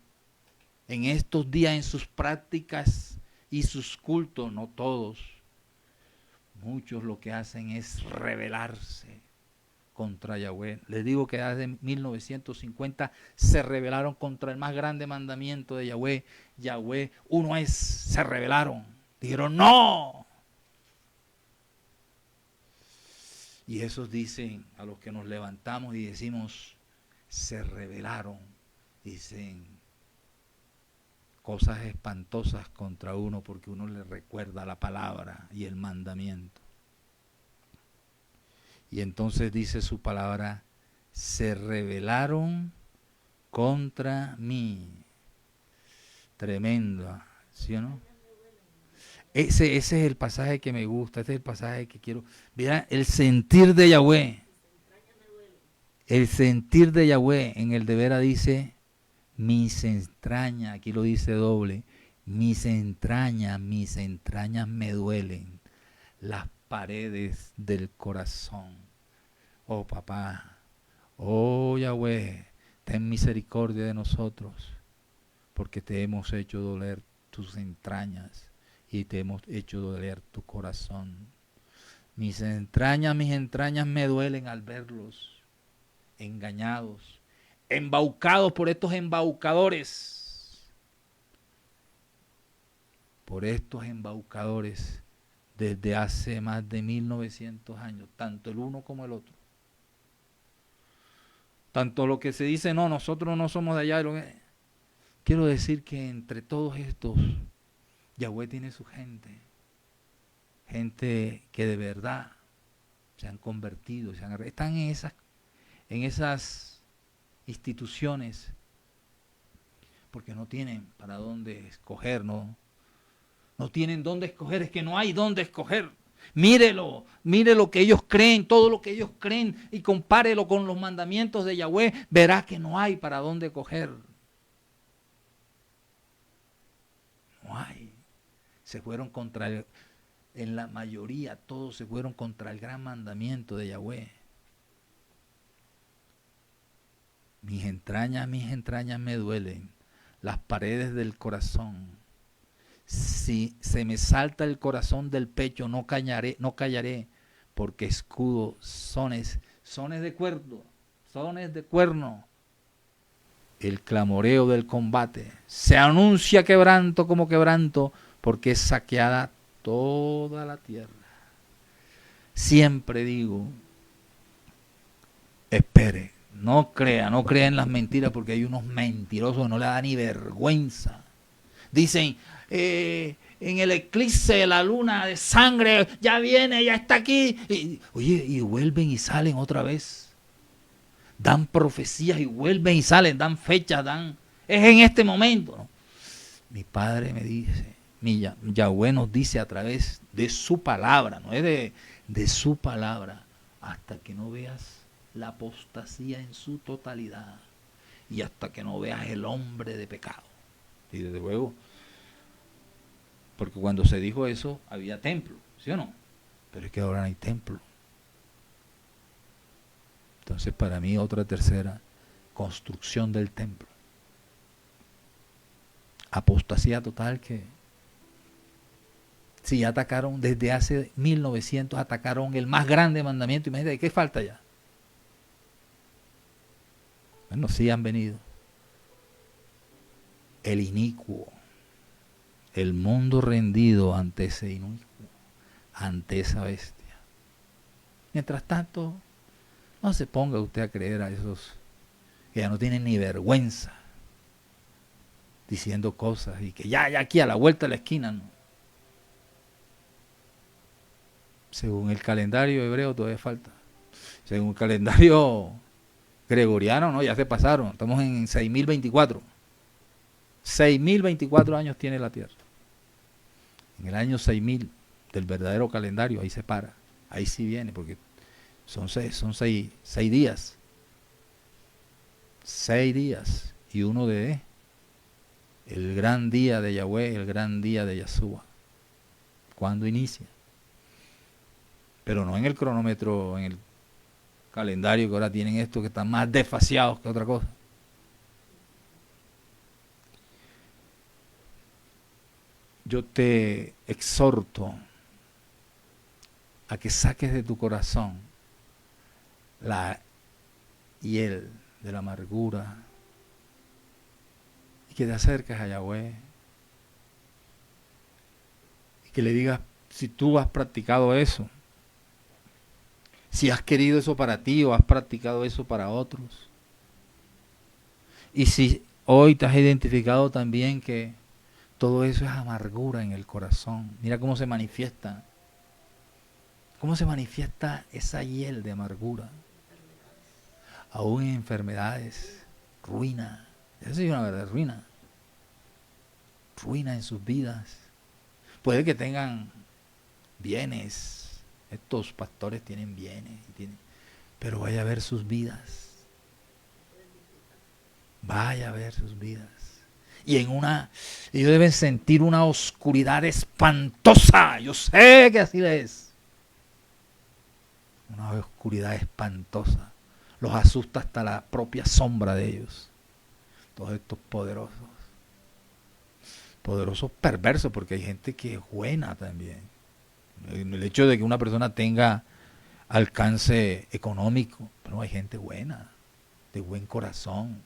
en estos días en sus prácticas y sus cultos, no todos, muchos lo que hacen es rebelarse contra Yahweh. Les digo que desde 1950 se rebelaron contra el más grande mandamiento de Yahweh. Yahweh, uno es, se rebelaron. Dijeron, no. Y esos dicen, a los que nos levantamos y decimos, se rebelaron, dicen cosas espantosas contra uno porque uno le recuerda la palabra y el mandamiento. Y entonces dice su palabra, se rebelaron contra mí. Tremendo, ¿sí o no? Ese es el pasaje que me gusta, ese es el pasaje que quiero. Mira, el sentir de Yahweh. El sentir de Yahweh en el de Vera dice, mis entrañas, aquí lo dice doble, mis entrañas me duelen, las paredes del corazón. Oh papá, oh Yahweh, ten misericordia de nosotros, porque te hemos hecho doler tus entrañas y te hemos hecho doler tu corazón. Mis entrañas me duelen al verlos engañados, embaucados por estos embaucadores, desde hace más de 1900 años, tanto el uno como el otro. Tanto lo que se dice, no, nosotros no somos de allá. Quiero decir que entre todos estos, Yahweh tiene su gente. Gente que de verdad se han convertido, están en esas instituciones porque no tienen para dónde escoger, no tienen dónde escoger, es que no hay dónde escoger. Mire lo que ellos creen, todo lo que ellos creen y compárelo con los mandamientos de Yahweh, verá que no hay para dónde coger. No hay. Se fueron en la mayoría todos se fueron contra el gran mandamiento de Yahweh. Mis entrañas me duelen, las paredes del corazón. Si se me salta el corazón del pecho, no callaré, porque escudo sones de cuerno, el clamoreo del combate. Se anuncia quebranto como quebranto, porque es saqueada toda la tierra. Siempre digo, espere, no crea en las mentiras, porque hay unos mentirosos que no le da ni vergüenza. Dicen, en el eclipse de la luna de sangre, ya viene, ya está aquí. Y vuelven y salen otra vez. Dan profecías y vuelven y salen, dan fechas, es en este momento, ¿no? Mi padre me dice, Yahweh nos dice a través de su palabra, no es de su palabra, hasta que no veas la apostasía en su totalidad y hasta que no veas el hombre de pecado. Y desde luego, porque cuando se dijo eso había templo, ¿sí o no? Pero es que ahora no hay templo. Entonces para mí otra tercera, construcción del templo. Apostasía total que si atacaron desde hace 1900, atacaron el más grande mandamiento. Imagínate, ¿qué falta ya? Bueno, sí han venido. El inicuo, el mundo rendido ante ese inicuo, ante esa bestia. Mientras tanto, no se ponga usted a creer a esos que ya no tienen ni vergüenza, diciendo cosas y que ya aquí a la vuelta de la esquina, no. Según el calendario hebreo todavía falta. Según el calendario gregoriano, no, ya se pasaron. Estamos en 6024. 6024 años tiene la Tierra. En el año 6000 del verdadero calendario, ahí se para. Ahí sí viene, porque son seis días. 6 días. Y uno de el gran día de Yahweh, el gran día de Yahshua. ¿Cuándo inicia? Pero no en el cronómetro, en el calendario que ahora tienen estos que están más desfaseados que otra cosa. Yo te exhorto a que saques de tu corazón la hiel de la amargura y que te acerques a Yahweh y que le digas si tú has practicado eso, si has querido eso para ti o has practicado eso para otros, y si hoy te has identificado también que todo eso es amargura en el corazón. Mira cómo se manifiesta esa hiel de amargura, aún en enfermedades ruina. Eso sí es una verdadera ruina. Ruina en sus vidas. Puede que tengan bienes. Estos pastores tienen bienes. Pero vaya a ver sus vidas. Vaya a ver sus vidas. Y ellos deben sentir una oscuridad espantosa. Yo sé que así es. Una oscuridad espantosa. Los asusta hasta la propia sombra de ellos. Todos estos poderosos. Poderosos perversos, porque hay gente que es buena también. El hecho de que una persona tenga alcance económico, pero hay gente buena, de buen corazón,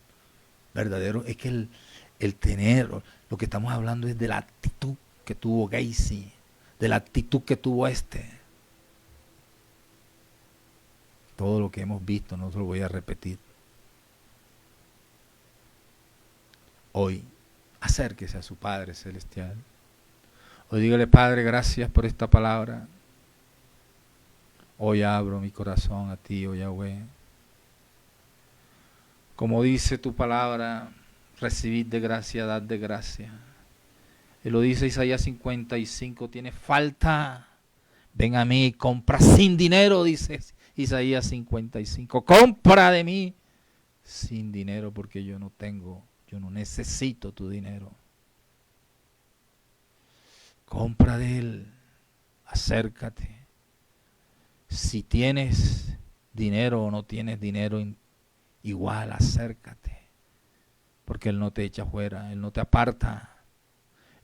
verdadero. Es que el tener, lo que estamos hablando es de la actitud que tuvo Gacy, de la actitud que tuvo Todo lo que hemos visto, no se lo voy a repetir. Hoy, acérquese a su Padre Celestial. Hoy dígale: Padre, gracias por esta palabra. Hoy abro mi corazón a ti, oh Yahweh. Como dice tu palabra, recibid de gracia, dad de gracia. Y lo dice Isaías 55, tiene falta, ven a mí, compra sin dinero, dice Isaías 55. Compra de mí sin dinero, porque yo no necesito tu dinero. Compra de él, acércate. Si tienes dinero o no tienes dinero, igual acércate, porque él no te echa fuera, él no te aparta.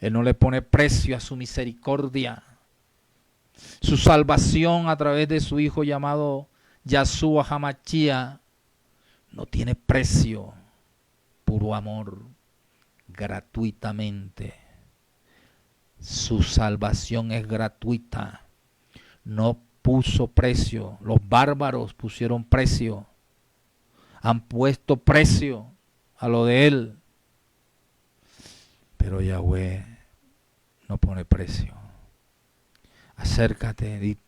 Él no le pone precio a su misericordia. Su salvación a través de su Hijo llamado Yahshua Hamashia no tiene precio. Puro amor, gratuitamente. Su salvación es gratuita. No puso precio. Los bárbaros pusieron precio. Han puesto precio a lo de él. Pero Yahweh no pone precio. Acércate,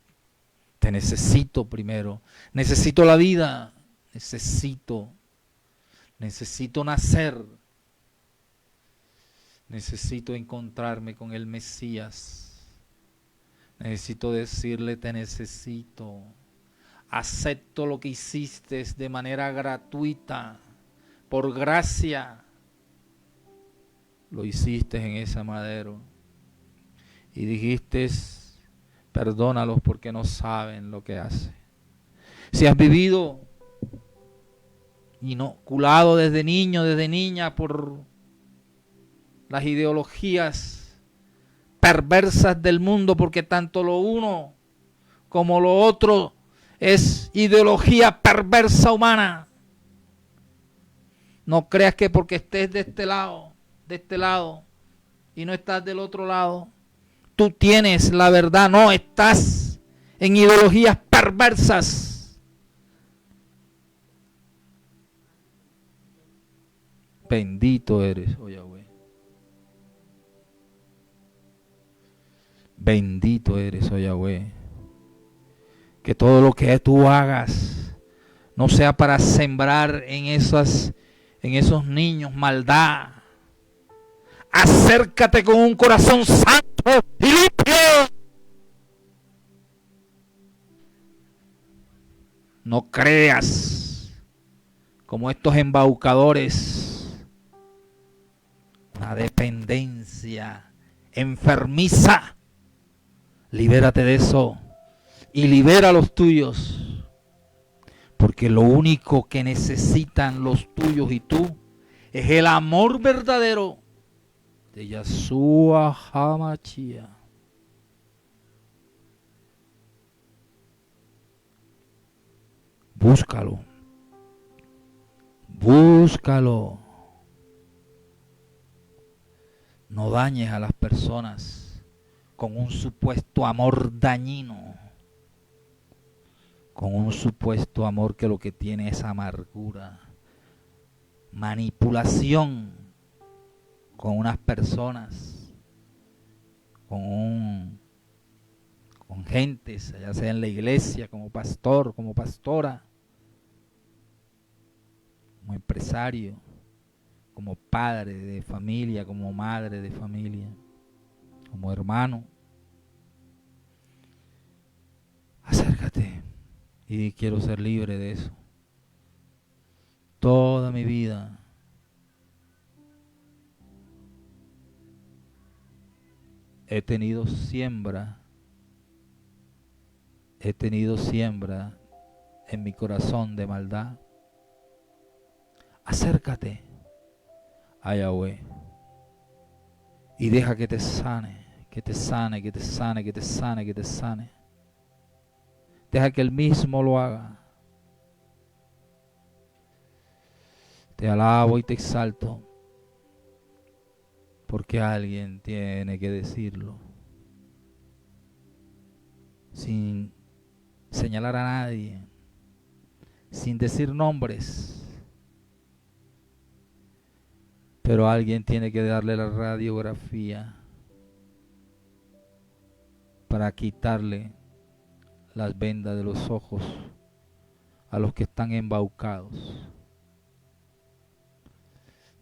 te necesito primero. Necesito la vida. Necesito nacer. Necesito encontrarme con el Mesías. Necesito decirle: te necesito. Acepto lo que hiciste de manera gratuita, por gracia. Lo hiciste en ese madero y dijiste: perdónalos porque no saben lo que hacen. Si has vivido inoculado desde niño, desde niña, por las ideologías perversas del mundo, porque tanto lo uno como lo otro es ideología perversa humana. No creas que porque estés de este lado y no estás del otro lado, tú tienes la verdad. No, estás en ideologías perversas. Bendito eres, oh Yahweh. Bendito eres, oh Yahweh. Que todo lo que tú hagas no sea para sembrar en esos niños maldad. Acércate con un corazón santo y limpio. No creas como estos embaucadores, una dependencia enfermiza. Libérate de eso y libera a los tuyos, porque lo único que necesitan los tuyos y tú es el amor verdadero de Yahshua Hamashia. Búscalo. Búscalo. No dañes a las personas con un supuesto amor dañino. Con un supuesto amor que lo que tiene es amargura. Manipulación con unas personas. Con gentes, ya sea en la iglesia, como pastor, como pastora, como empresario. como padre de familia, como madre de familia, como hermano. Acércate y quiero ser libre de eso. Toda mi vida he tenido siembra en mi corazón de maldad. Acércate a Yahweh y deja que te sane, que te sane, que te sane, que te sane, que te sane. Deja que Él mismo lo haga. Te alabo y te exalto, porque alguien tiene que decirlo, sin señalar a nadie, sin decir nombres. Pero alguien tiene que darle la radiografía para quitarle las vendas de los ojos a los que están embaucados.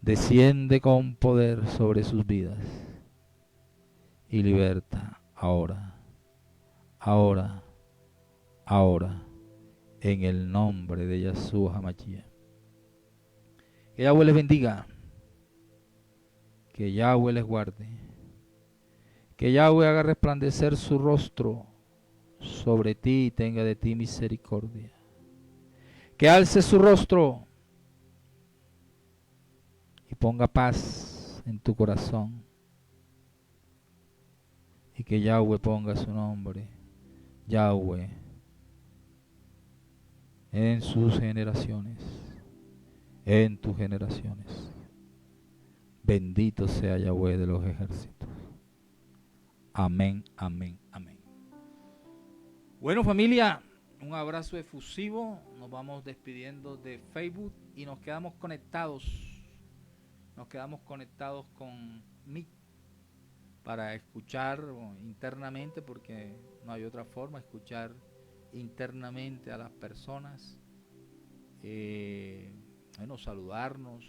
Desciende con poder sobre sus vidas y liberta ahora, ahora, ahora, en el nombre de Yahshua HaMashiach. Que Yahweh les bendiga, que Yahweh les guarde, que Yahweh haga resplandecer su rostro sobre ti y tenga de ti misericordia, que alce su rostro y ponga paz en tu corazón, y que Yahweh ponga su nombre, Yahweh, en sus generaciones, en tus generaciones. Bendito sea Yahweh de los ejércitos. Amén, amén, amén. Bueno, familia, un abrazo efusivo. Nos vamos despidiendo de Facebook y nos quedamos conectados. Nos quedamos conectados con Meet para escuchar internamente, porque no hay otra forma, escuchar internamente a las personas. Bueno, saludarnos,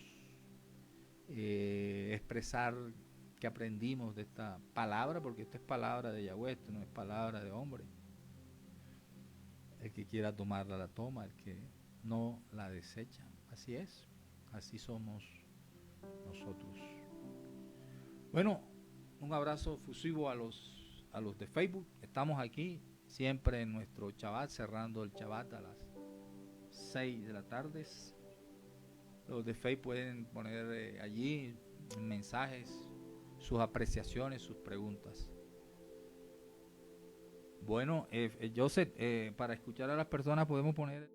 expresar que aprendimos de esta palabra, porque esta es palabra de Yahweh, esto no es palabra de hombre. El que quiera tomarla la toma, el que no la desecha. Así es, así somos nosotros. Bueno, un abrazo fusivo a los de Facebook. Estamos aquí siempre en nuestro Shabbat, cerrando el Shabbat a las 6 de la tarde. Los de Facebook pueden poner allí mensajes, sus apreciaciones, sus preguntas. Bueno, Joseph, para escuchar a las personas podemos poner...